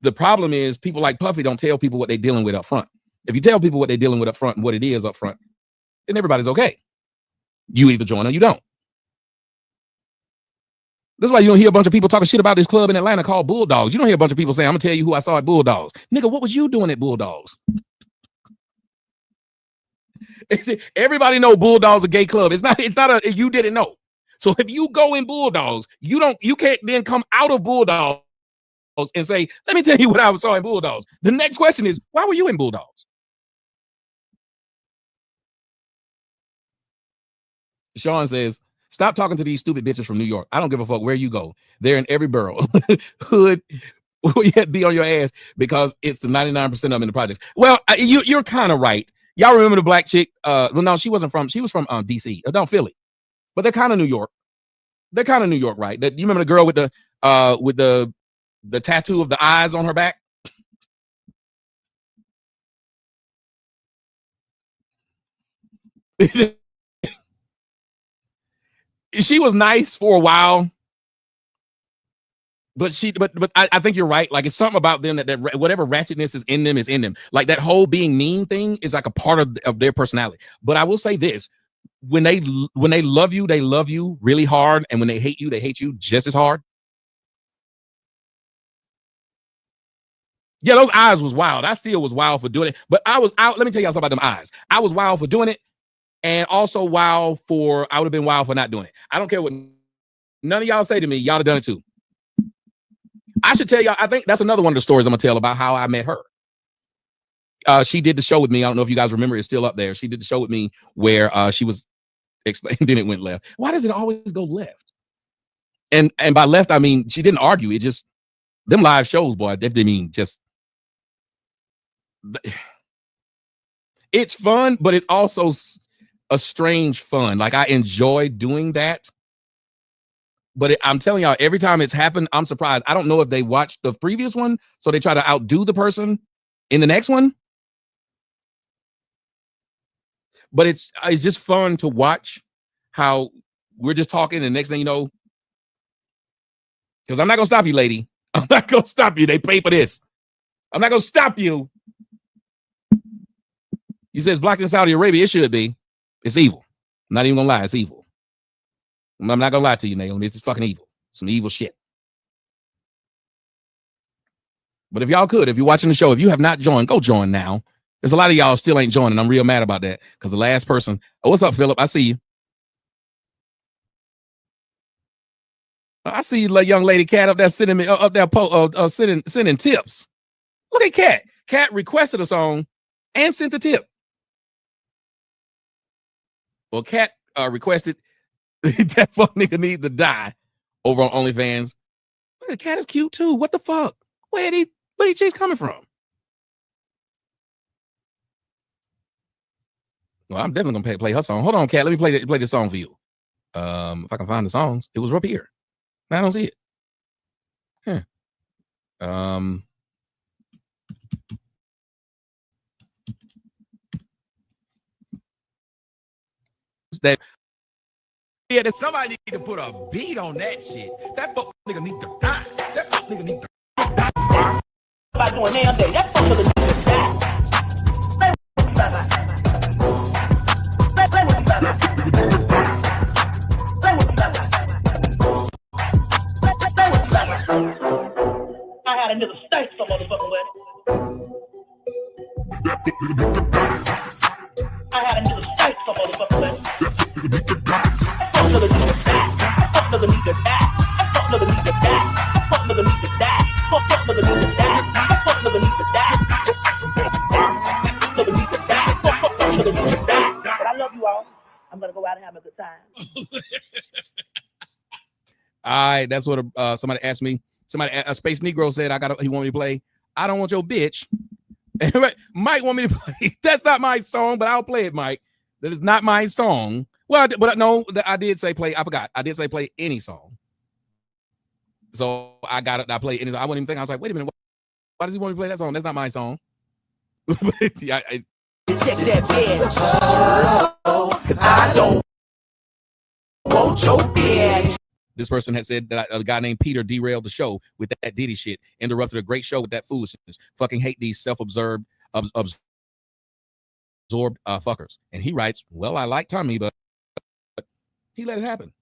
The problem is people like Puffy don't tell people what they're dealing with up front. If you tell people what they're dealing with up front and what it is up front, then everybody's okay. You either join or you don't. That's why you don't hear a bunch of people talking shit about this club in Atlanta called Bulldogs. You don't hear a bunch of people saying, I'm gonna tell you who I saw at Bulldogs. Nigga, what was you doing at Bulldogs? Everybody know Bulldogs a gay club. It's not you didn't know. So if you go in Bulldogs, you can't then come out of Bulldogs and say, let me tell you what I saw in Bulldogs. The next question is, why were you in Bulldogs? Sean says, stop talking to these stupid bitches from New York. I don't give a fuck where you go. They're in every borough. Hood, you have to be on your ass because it's the 99% of them in the projects. Well, you're kind of right. Y'all remember the black chick? Well, no, she was from DC. No, Philly. But they're kind of New York. They're kind of New York, right? You remember the girl with the tattoo of the eyes on her back? She was nice for a while, but I think you're right. Like, it's something about them that whatever ratchetness is in them. Like, that whole being mean thing is like a part of their personality. But I will say this: when they love you, they love you really hard, and when they hate you just as hard. Yeah, those eyes was wild. I still was wild for doing it, but I was out. Let me tell y'all something about them eyes. I was wild for doing it. And also I would have been wild for not doing it. I don't care what none of y'all say to me. Y'all have done it too. I should tell y'all, I think that's another one of the stories I'm gonna tell about how I met her. She did the show with me. I don't know if you guys remember, it's still up there. She did the show with me where she was explaining, then it went left. Why does it always go left? And by left, I mean, she didn't argue. It just, them live shows, boy, they mean just, it's fun, but it's also a strange fun. Like, I enjoy doing that, but I'm telling y'all, every time it's happened, I'm surprised. I don't know if they watched the previous one, so they try to outdo the person in the next one. But it's just fun to watch how we're just talking, and next thing you know, because I'm not gonna stop you, lady. I'm not gonna stop you. They pay for this. I'm not gonna stop you. You said it's blocked in Saudi Arabia. It should be. It's evil. I'm not even gonna lie. It's evil. I'm not gonna lie to you, Naomi. It's fucking evil. Some evil shit. But if y'all could, if you're watching the show, if you have not joined, go join now. There's a lot of y'all still ain't joining. I'm real mad about that because the last person. Oh, what's up, Philip? I see you. I see you, young lady Cat up there sending me up there sending tips. Look at Cat. Cat requested a song and sent a tip. Well, Cat requested that fuck nigga need to die over on OnlyFans. Look at Cat is cute too. What the fuck? Where these chicks coming from? Well, I'm definitely gonna play her song. Hold on, Cat. Let me play this song for you. If I can find the songs, it was up here. I don't see it. Huh. That yeah, somebody need to put a beat on that shit. That fuck nigga need to die. That fuck nigga need to die. By doing damn day, that fuck nigga need to die. I had a nigga stank some motherfucking way. I had a nigga stank some motherfucking way. Fuck nigga need to die. Fuck nigga need to die. Fuck nigga need to die. Fuck nigga need to die. Fuck nigga need to die. Fuck nigga need to die. Fuck nigga need to die. Fuck nigga need to die. But I love you all. I'm gonna go out and have a good time. All right, that's what somebody asked me. A Space Negro said he want me to play. I don't want your bitch. Mike want me to play. That's not my song, but I'll play it, Mike. That is not my song. Well, but no, I did say play. I forgot. I did say play any song. So I got it. I played any. I wouldn't even think. I was like, wait a minute. Why does he want me to play that song? That's not my song. Yeah, check that bitch. Cause I don't want your bitch. This person had said that a guy named Peter derailed the show with that Diddy shit, interrupted a great show with that foolishness. Fucking hate these self-absorbed fuckers. And he writes, well, I like Tommy, but he let it happen.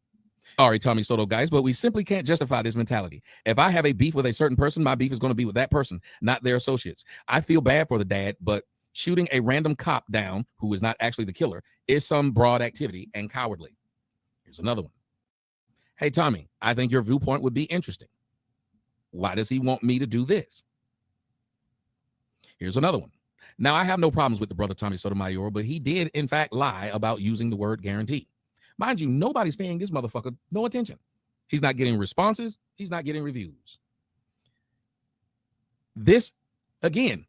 Sorry, Tommy Soto guys, but we simply can't justify this mentality. If I have a beef with a certain person, my beef is going to be with that person, not their associates. I feel bad for the dad, but shooting a random cop down who is not actually the killer is some broad activity and cowardly. Here's another one. Hey, Tommy, I think your viewpoint would be interesting. Why does he want me to do this? Here's another one. Now, I have no problems with the brother Tommy Sotomayor, but he did, in fact, lie about using the word guarantee. Mind you, nobody's paying this motherfucker no attention. He's not getting responses. He's not getting reviews. This, again,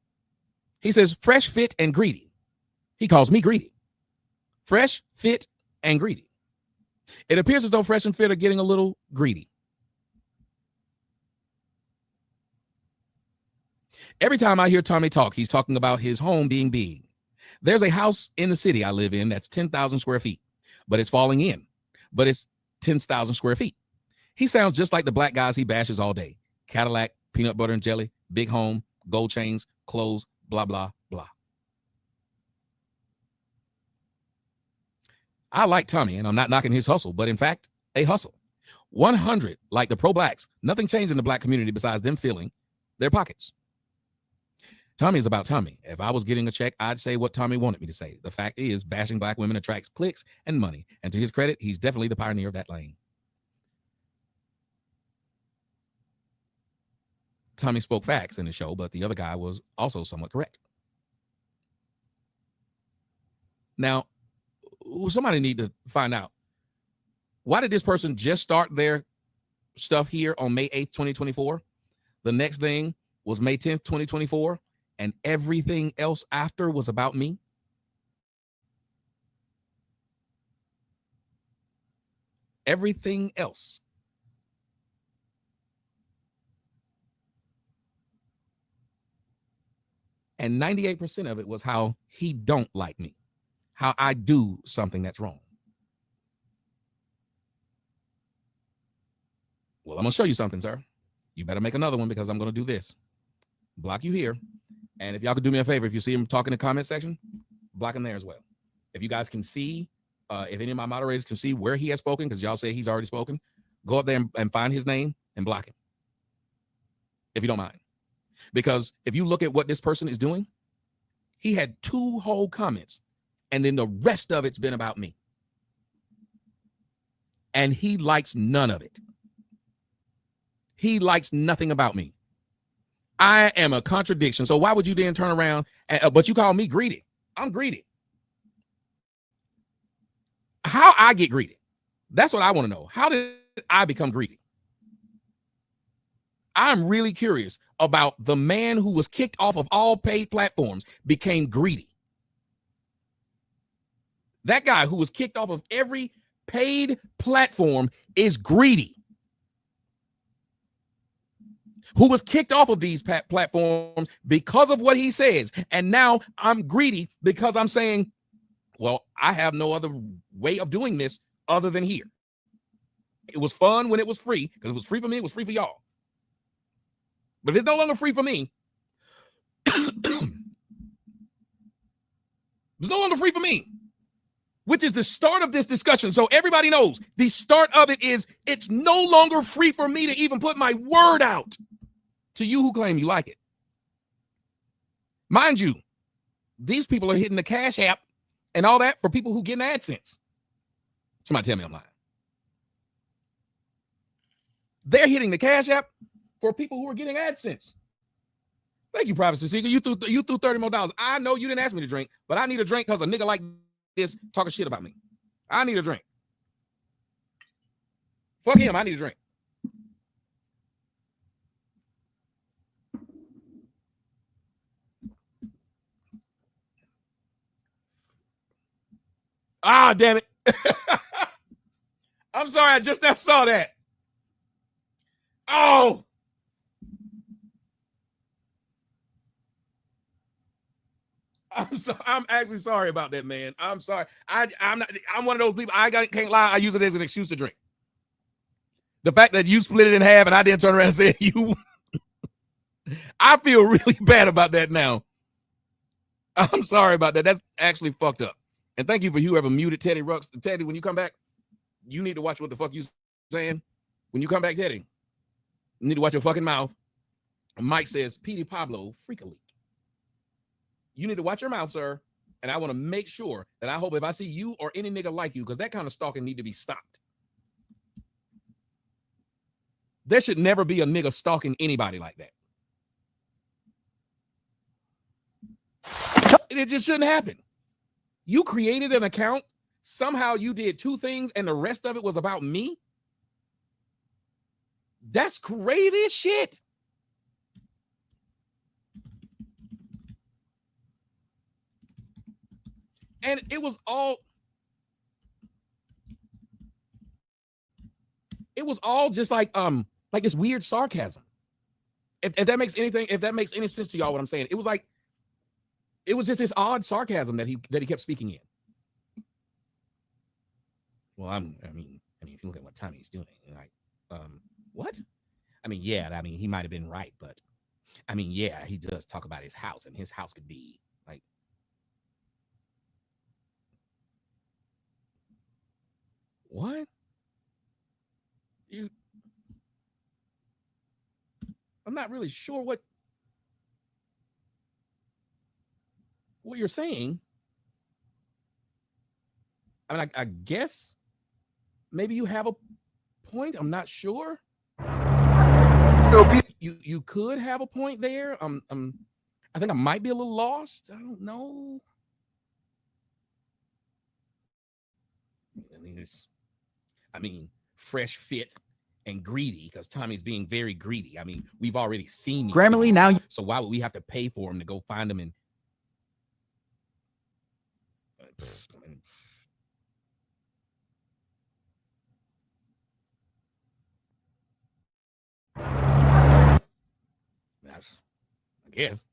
he says, fresh, fit, and greedy. He calls me greedy. Fresh, fit, and greedy. It appears as though Fresh and Fit are getting a little greedy. Every time I hear Tommy talk, he's talking about his home being big. There's a house in the city I live in that's 10,000 square feet, but it's falling in. But it's 10,000 square feet. He sounds just like the black guys he bashes all day. Cadillac, peanut butter and jelly, big home, gold chains, clothes, blah, blah, blah. I like Tommy, and I'm not knocking his hustle, but in fact, a hustle. 100, like the pro-blacks, nothing changed in the black community besides them filling their pockets. Tommy is about Tommy. If I was getting a check, I'd say what Tommy wanted me to say. The fact is, bashing black women attracts clicks and money. And to his credit, he's definitely the pioneer of that lane. Tommy spoke facts in the show, but the other guy was also somewhat correct. Now, somebody need to find out, why did this person just start their stuff here on May 8th, 2024? The next thing was May 10th, 2024, and everything else after was about me. Everything else. And 98% of it was how he don't like me, how I do something that's wrong. Well, I'm going to show you something, sir. You better make another one because I'm going to do this. Block you here. And if y'all could do me a favor, if you see him talking in the comment section, block him there as well. If you guys can see, if any of my moderators can see where he has spoken, because y'all say he's already spoken, go up there and find his name and block him. If you don't mind. Because if you look at what this person is doing, he had 2 whole comments, and then the rest of it's been about me. And he likes none of it. He likes nothing about me. I am a contradiction. So why would you then turn around, but you call me greedy? I'm greedy. How I get greedy? That's what I want to know. How did I become greedy? I'm really curious about the man who was kicked off of all paid platforms became greedy. That guy who was kicked off of every paid platform is greedy. Who was kicked off of these platforms because of what he says. And now I'm greedy because I'm saying, well, I have no other way of doing this other than here. It was fun when it was free, because it was free for me, it was free for y'all. But if it's no longer free for me, it's no longer free for me, which is the start of this discussion. So everybody knows the start of it is it's no longer free for me to even put my word out to you who claim you like it. Mind you, these people are hitting the Cash App and all that for people who get an AdSense. Somebody tell me I'm lying. They're hitting the Cash App for people who are getting AdSense. Thank you, Privacy Seeker. You threw $30 more. I know you didn't ask me to drink, but I need a drink because a nigga like this talking shit about me. I need a drink. Fuck him. I need a drink. Ah, damn it. I'm sorry. I just now saw that. Oh. I'm actually sorry about that, man. I'm sorry. I'm one of those people. Can't lie. I use it as an excuse to drink. The fact that you split it in half and I didn't turn around and say you. I feel really bad about that now. I'm sorry about that. That's actually fucked up. And thank you for whoever muted Teddy Rux. Teddy, when you come back, you need to watch what the fuck you saying. When you come back, Teddy, you need to watch your fucking mouth. Mike says, Petey Pablo, freak a leak. You need to watch your mouth, sir. And I want to make sure that I hope if I see you or any nigga like you, because that kind of stalking need to be stopped. There should never be a nigga stalking anybody like that. It just shouldn't happen. You created an account. Somehow you did 2 things and the rest of it was about me. That's crazy as shit. And it was all just like this weird sarcasm. If that makes any sense to y'all, what I'm saying, it was just this odd sarcasm that he kept speaking in. Well, I mean, if you look at what Tommy's doing, like, what? I mean, yeah, he might have been right, but I mean, yeah, he does talk about his house, and his house could be like, what? I'm not really sure what you're saying. I mean, I guess maybe you have a point. I'm not sure. You could have a point there. I think I might be a little lost. I don't know. I mean, fresh fit and greedy, because Tommy's being very greedy. I mean, we've already seen Grammarly now. So why would we have to pay for him to go find him? And I guess.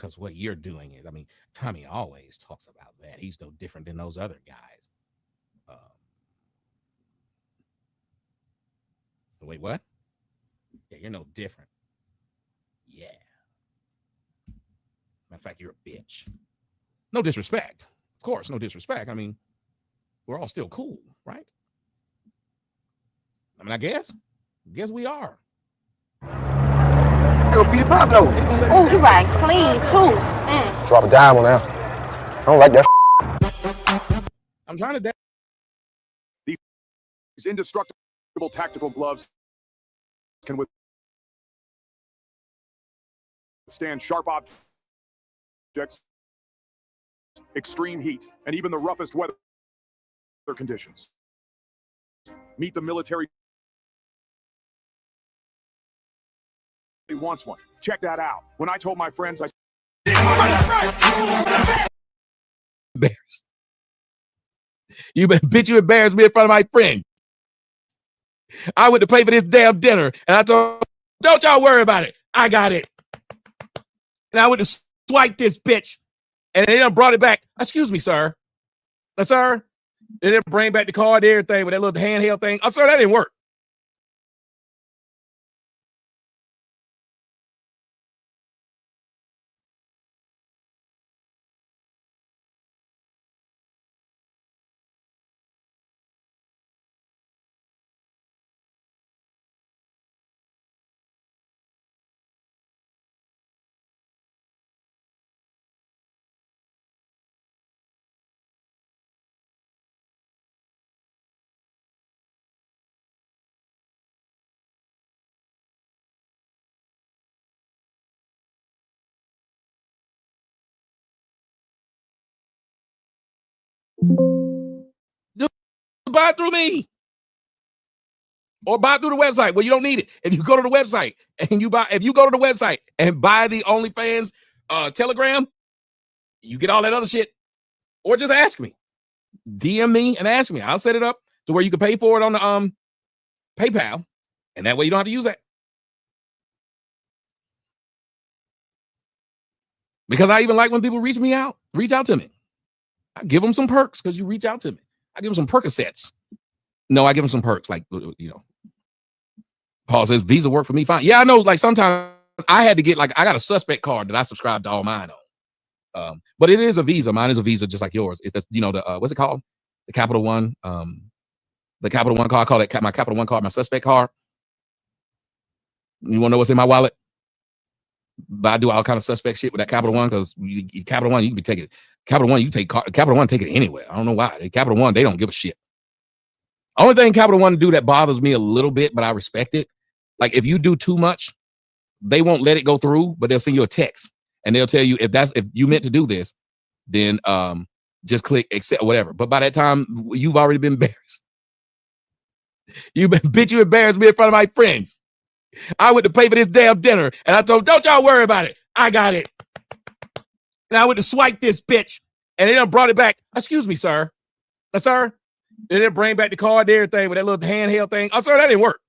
Because what you're doing is, I mean, Tommy always talks about that. He's no different than those other guys. Wait, what? Yeah, you're no different. Yeah. Matter of fact, you're a bitch. No disrespect. Of course, no disrespect. I mean, we're all still cool, right? I mean, I guess we are. Yo, Peter Pablo. Oh, you got clean too. Drop a dime on that. I don't like that. I'm trying to. These indestructible tactical gloves can withstand sharp objects, extreme heat, and even the roughest weather conditions. Meet the military wants one. Check that out. When I told my friends, I embarrassed. You embarrassed me in front of my friends. I went to pay for this damn dinner, and I told, don't y'all worry about it. I got it. And I went to swipe this bitch, and they done brought it back. Excuse me, sir. Sir, they didn't bring back the card, everything with that little handheld thing. Oh, sir, that didn't work. Buy through me or buy through the website. Well, you don't need it. If you go to the website and if you go to the website and buy the OnlyFans Telegram, you get all that other shit. Or just ask me. DM me and ask me. I'll set it up to where you can pay for it on the PayPal, and that way you don't have to use that. Because I even like when people reach out to me. I give them some perks because you reach out to me. I give them some Percocets. No, I give them some perks, like, you know. Paul says Visa work for me fine. Yeah, I know. Like sometimes I had to get I got a suspect card that I subscribe to all mine on. But it is a Visa. Mine is a Visa, just like yours. It's the what's it called? The Capital One. The Capital One card. I call it my Capital One card, my suspect card. You want to know what's in my wallet? But I do all kind of suspect shit with that Capital One because Capital One, you can be taking Capital One, you take Capital One, take it anywhere. I don't know why. Capital One, they don't give a shit. Only thing Capital One do that bothers me a little bit, but I respect it. Like if you do too much, they won't let it go through, but they'll send you a text and they'll tell you if you meant to do this, then just click accept or whatever. But by that time, you've already been embarrassed. You embarrassed me in front of my friends. I went to pay for this damn dinner, and I told, don't y'all worry about it. I got it. And I went to swipe this bitch, and they done brought it back. Excuse me, sir. Sir, they didn't bring back the card, everything with that little handheld thing. Oh, sir, that didn't work.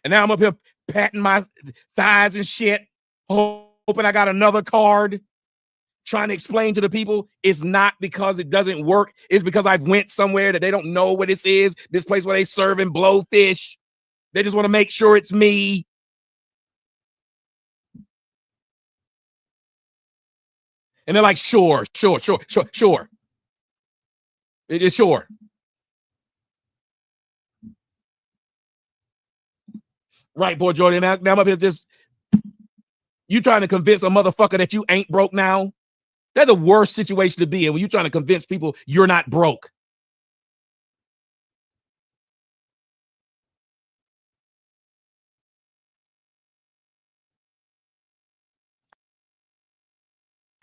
And now I'm up here patting my thighs and shit, hoping I got another card, trying to explain to the people it's not because it doesn't work. It's because I've went somewhere that they don't know what this is, this place where they serving blowfish. They just want to make sure it's me. And they're like, sure. It is sure. Right, boy, Jordan. Now I'm up here just, you trying to convince a motherfucker that you ain't broke now? That's the worst situation to be in when you're trying to convince people you're not broke.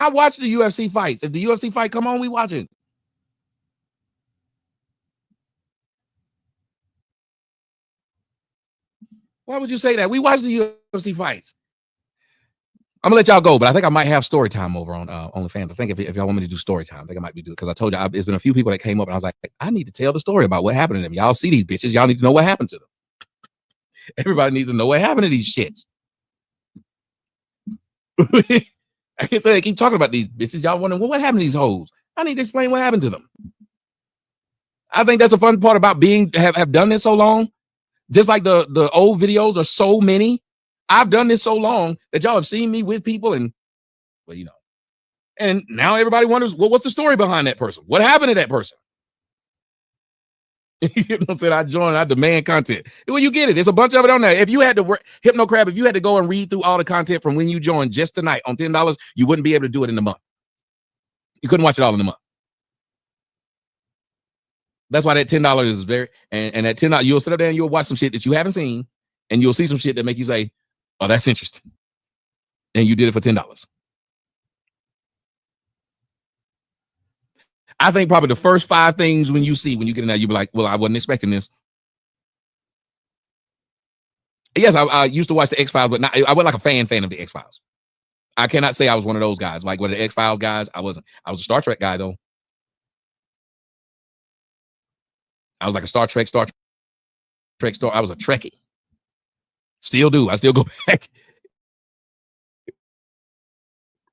I watch the UFC fights. If the UFC fight come on, we watch it. Why would you say that? We watch the UFC fights. I'm gonna let y'all go, but I think I might have story time over on OnlyFans. I think if y'all want me to do story time, I think I might be doing, because I told you there's been a few people that came up and I was like, I need to tell the story about what happened to them. Y'all see these bitches. Y'all need to know what happened to them. Everybody needs to know what happened to these shits. I can say they keep talking about these bitches. Y'all wondering, well, what happened to these hoes? I need to explain what happened to them. I think that's the fun part about have done this so long. Just like the old videos are so many. I've done this so long that y'all have seen me with people, and well, you know, and now everybody wonders, well, what's the story behind that person? What happened to that person? You know, said I joined, I demand content. Well, you get it. There's a bunch of it on there. If you had to work, HypnoCrab, if you had to go and read through all the content from when you joined just tonight on $10, you wouldn't be able to do it in a month. You couldn't watch it all in a month. That's why that $10 is very, and that $10, you'll sit up there and you'll watch some shit that you haven't seen, and you'll see some shit that make you say, oh, that's interesting. And you did it for $10. I think probably the first 5 things when you get in there, you'll be like, well, I wasn't expecting this. Yes, I used to watch the X-Files, but I wasn't like a fan of the X-Files. I cannot say I was one of those guys. Like one of the X-Files guys, I wasn't. I was a Star Trek guy, though. I was like a Star Trek. I was a Trekkie. Still do. I still go back.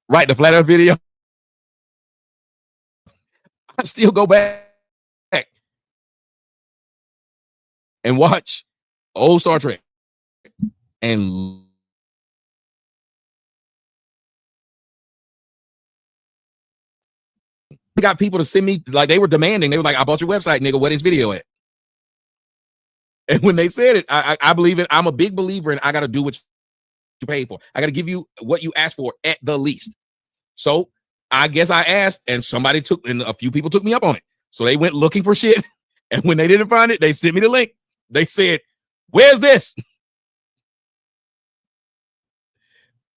Right, the Flat Earth video. I still go back and watch old Star Trek. And we got people to send me, like they were demanding. They were like, I bought your website, nigga. Where is video at? And when they said it, I believe it. I'm a big believer in I got to do what you pay for. I got to give you what you asked for at the least. So I guess I asked, and a few people took me up on it. So they went looking for shit. And when they didn't find it, they sent me the link. They said, where's this?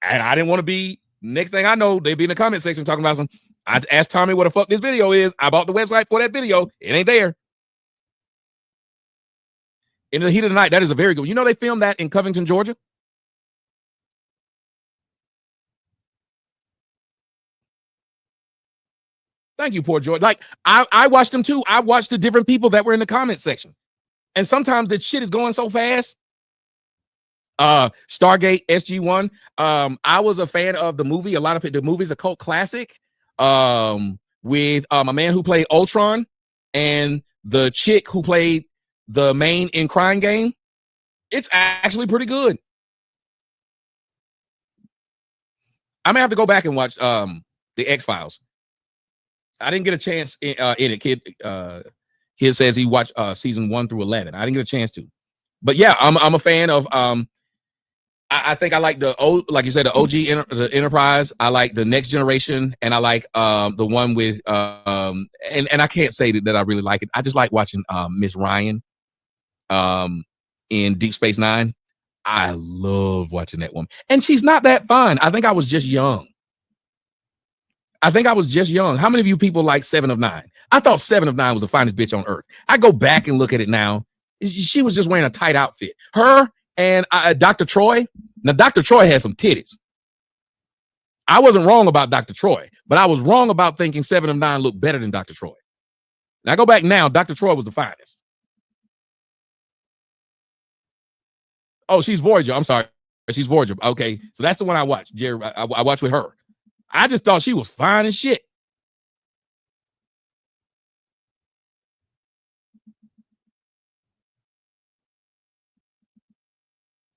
And I didn't want to be, next thing I know, they'd be in the comment section talking about I asked Tommy what the fuck this video is. I bought the website for that video. It ain't there. In the heat of the night, that is a very good. You know, they filmed that in Covington, Georgia. Thank you, poor George. Like, I watched them too. I watched the different people that were in the comment section. And sometimes the shit is going so fast. Stargate SG-1. I was a fan of the movie. A lot of the movie's a cult classic. With a man who played Ultron and the chick who played the main in Crying Game. It's actually pretty good. I may have to go back and watch the X-Files. I didn't get a chance in it. Kid says he watched season 1 through 11. I didn't get a chance to. But yeah, I'm a fan of I think I like the old, like you said, the OG the Enterprise. I like the Next Generation, and I like the one with and I can't say that I really like it. I just like watching Miss Ryan in Deep Space Nine. I love watching that woman, and she's not that fine. I think I was just young. How many of you people like 7 of 9? I thought 7 of 9 was the finest bitch on earth. I go back and look at it now. She was just wearing a tight outfit. Her and Dr. Troy. Now, Dr. Troy had some titties. I wasn't wrong about Dr. Troy, but I was wrong about thinking 7 of 9 looked better than Dr. Troy. Now, I go back now. Dr. Troy was the finest. Oh, she's Voyager. I'm sorry. She's Voyager. Okay, so that's the one I watched. Jerry, I watched with her. I just thought she was fine as shit.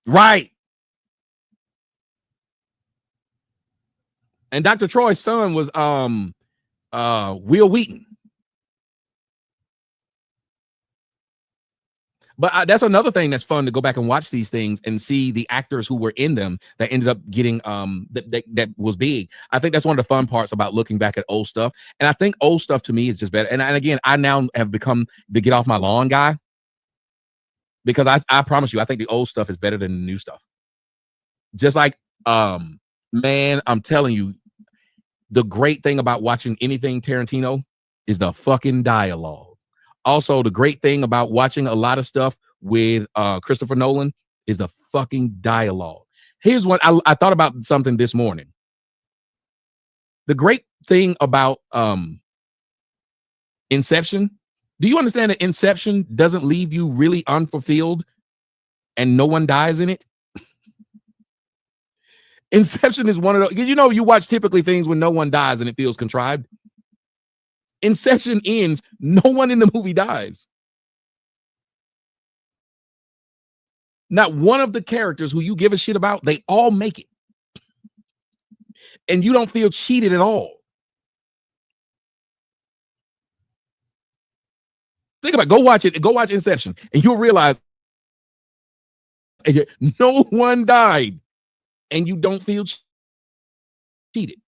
Right. And Dr. Troy's son was Will Wheaton. But that's another thing that's fun to go back and watch these things and see the actors who were in them that ended up getting that was big. I think that's one of the fun parts about looking back at old stuff. And I think old stuff to me is just better. And again, I now have become the get off my lawn guy, because I promise you, I think the old stuff is better than the new stuff. Just like, man, I'm telling you, the great thing about watching anything Tarantino is the fucking dialogue. Also, the great thing about watching a lot of stuff with Christopher Nolan is the fucking dialogue. Here's what I thought about something this morning. The great thing about Inception, do you understand that Inception doesn't leave you really unfulfilled and no one dies in it? Inception is one of those. You know, you watch typically things when no one dies and it feels contrived. Inception ends, no one in the movie dies. Not one of the characters who you give a shit about, they all make it. And you don't feel cheated at all. Think about it. Go watch it. Go watch Inception, and you'll realize no one died, and you don't feel cheated.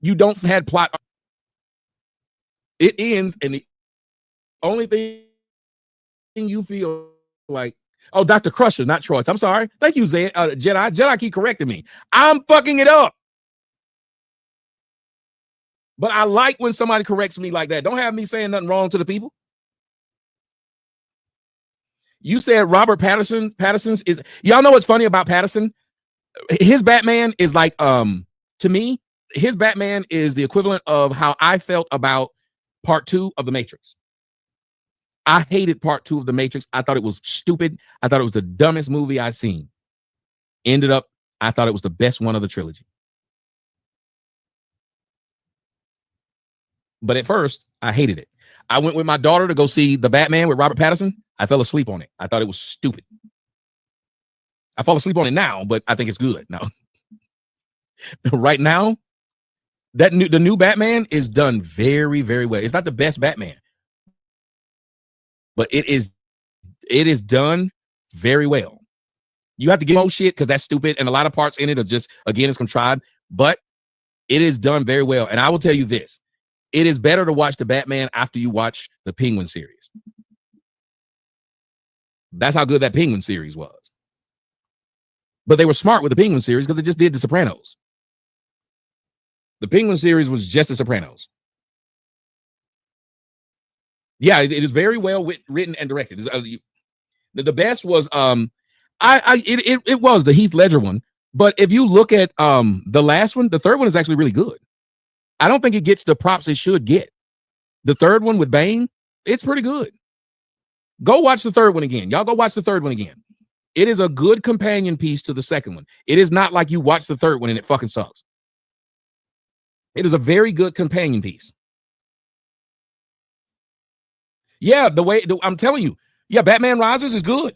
You don't had plot. It ends, and the only thing you feel like, oh, Dr. Crusher, not Troy. I'm sorry. Thank you, Jedi. Jedi keep correcting me. I'm fucking it up. But I like when somebody corrects me like that. Don't have me saying nothing wrong to the people. You said Robert Pattinson's is, y'all know what's funny about Pattinson? His Batman is like, to me, his Batman is the equivalent of how I felt about part 2 of The Matrix. I hated part 2 of The Matrix. I thought it was stupid. I thought it was the dumbest movie I've seen. Ended up, I thought it was the best one of the trilogy. But at first, I hated it. I went with my daughter to go see The Batman with Robert Pattinson. I fell asleep on it. I thought it was stupid. I fall asleep on it now, but I think it's good. Now, right now, the new Batman is done very, very well. It's not the best Batman, but it is done very well. You have to give more shit because that's stupid, and a lot of parts in it are just, again, it's contrived, but it is done very well. And I will tell you this. It is better to watch the Batman after you watch the Penguin series. That's how good that Penguin series was. But they were smart with the Penguin series because it just did The Sopranos. The Penguin series was just The Sopranos. Yeah, it is very well written and directed. The best was it was the Heath Ledger one. But if you look at the last one, the third one is actually really good. I don't think it gets the props it should get. The third one with Bane, it's pretty good. Go watch the third one again. Y'all go watch the third one again. It is a good companion piece to the second one. It is not like you watch the third one and it fucking sucks. It is a very good companion piece. Yeah, I'm telling you, yeah, Batman Rises is good.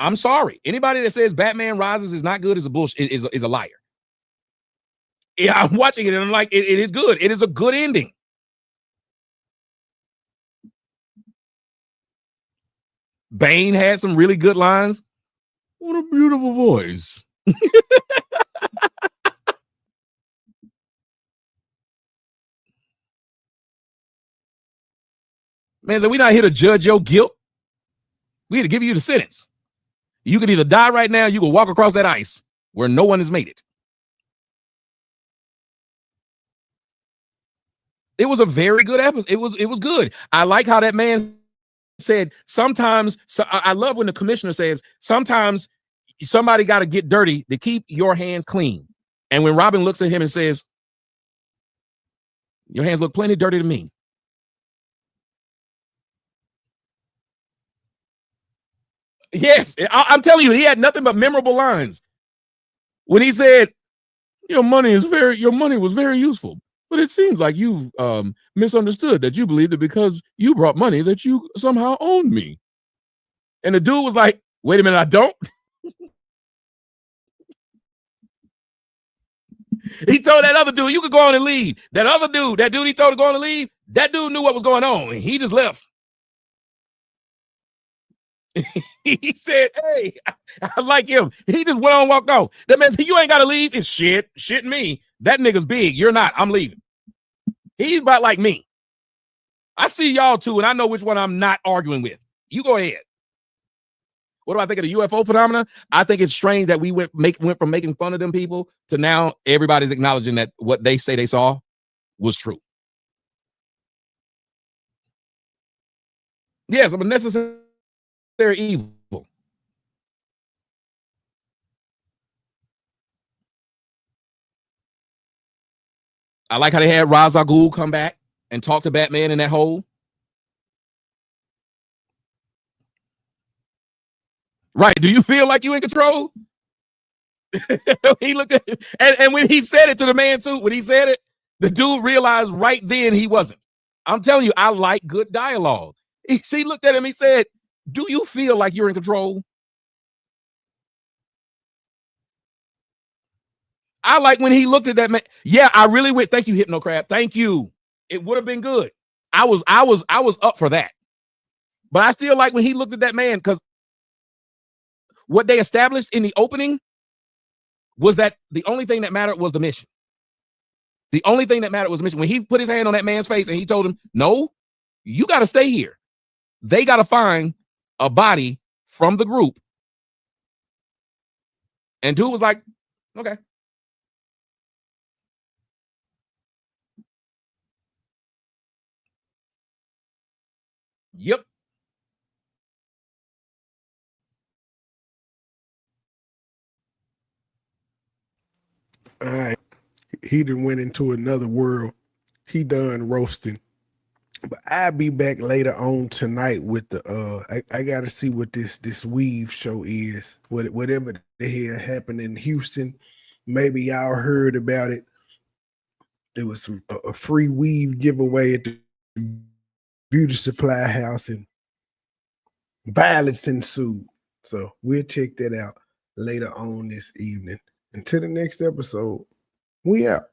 I'm sorry. Anybody that says Batman Rises is not good is a bullshit, is a liar. Yeah, I'm watching it and I'm like, it is good. It is a good ending. Bane had some really good lines. What a beautiful voice. Man, so we're not here to judge your guilt. We're here to give you the sentence. You could either die right now, you can walk across that ice where no one has made it. It was a very good episode. It was good. I like how that man said sometimes. So I love when the commissioner says sometimes somebody got to get dirty to keep your hands clean. And when Robin looks at him and says, "Your hands look plenty dirty to me." Yes, I'm telling you, he had nothing but memorable lines. When he said, your money was very useful, but it seems like you misunderstood that you believed that because you brought money that you somehow owned me. And the dude was like, wait a minute, I don't. He told that other dude, you could go on and leave. That dude he told to go on and leave, that dude knew what was going on, and he just left. He said, hey, I like him. He just went on and walked off. That man said, you ain't got to leave. It's shit me. That nigga's big. You're not. I'm leaving. He's about like me. I see y'all too, and I know which one I'm not arguing with. You go ahead. What do I think of the UFO phenomena? I think it's strange that we went from making fun of them people to now everybody's acknowledging that what they say they saw was true. Yes, I'm a necessary evil. I like how they had Ra's al Ghul come back and talk to Batman in that hole. Right. Do you feel like you in control? He looked at him, and when he said it to the man too, when he said it, the dude realized right then he wasn't. I'm telling you, I like good dialogue. He looked at him, he said, do you feel like you're in control? I like when he looked at that man. Yeah, I really wish. Thank you, Hypno Crab. Thank you. It would have been good. I was up for that. But I still like when he looked at that man, because what they established in the opening was that the only thing that mattered was the mission. The only thing that mattered was the mission. When he put his hand on that man's face and he told him, no, you got to stay here. They got to find a body from the group. And dude was like, okay. Yep. All right. He done went into another world. He done roasting. But I'll be back later on tonight with the I gotta see what this weave show is. Whatever the hell happened in Houston. Maybe y'all heard about it. There was a free weave giveaway at the beauty supply house, and violence ensued. So we'll check that out later on this evening. Until the next episode, we out.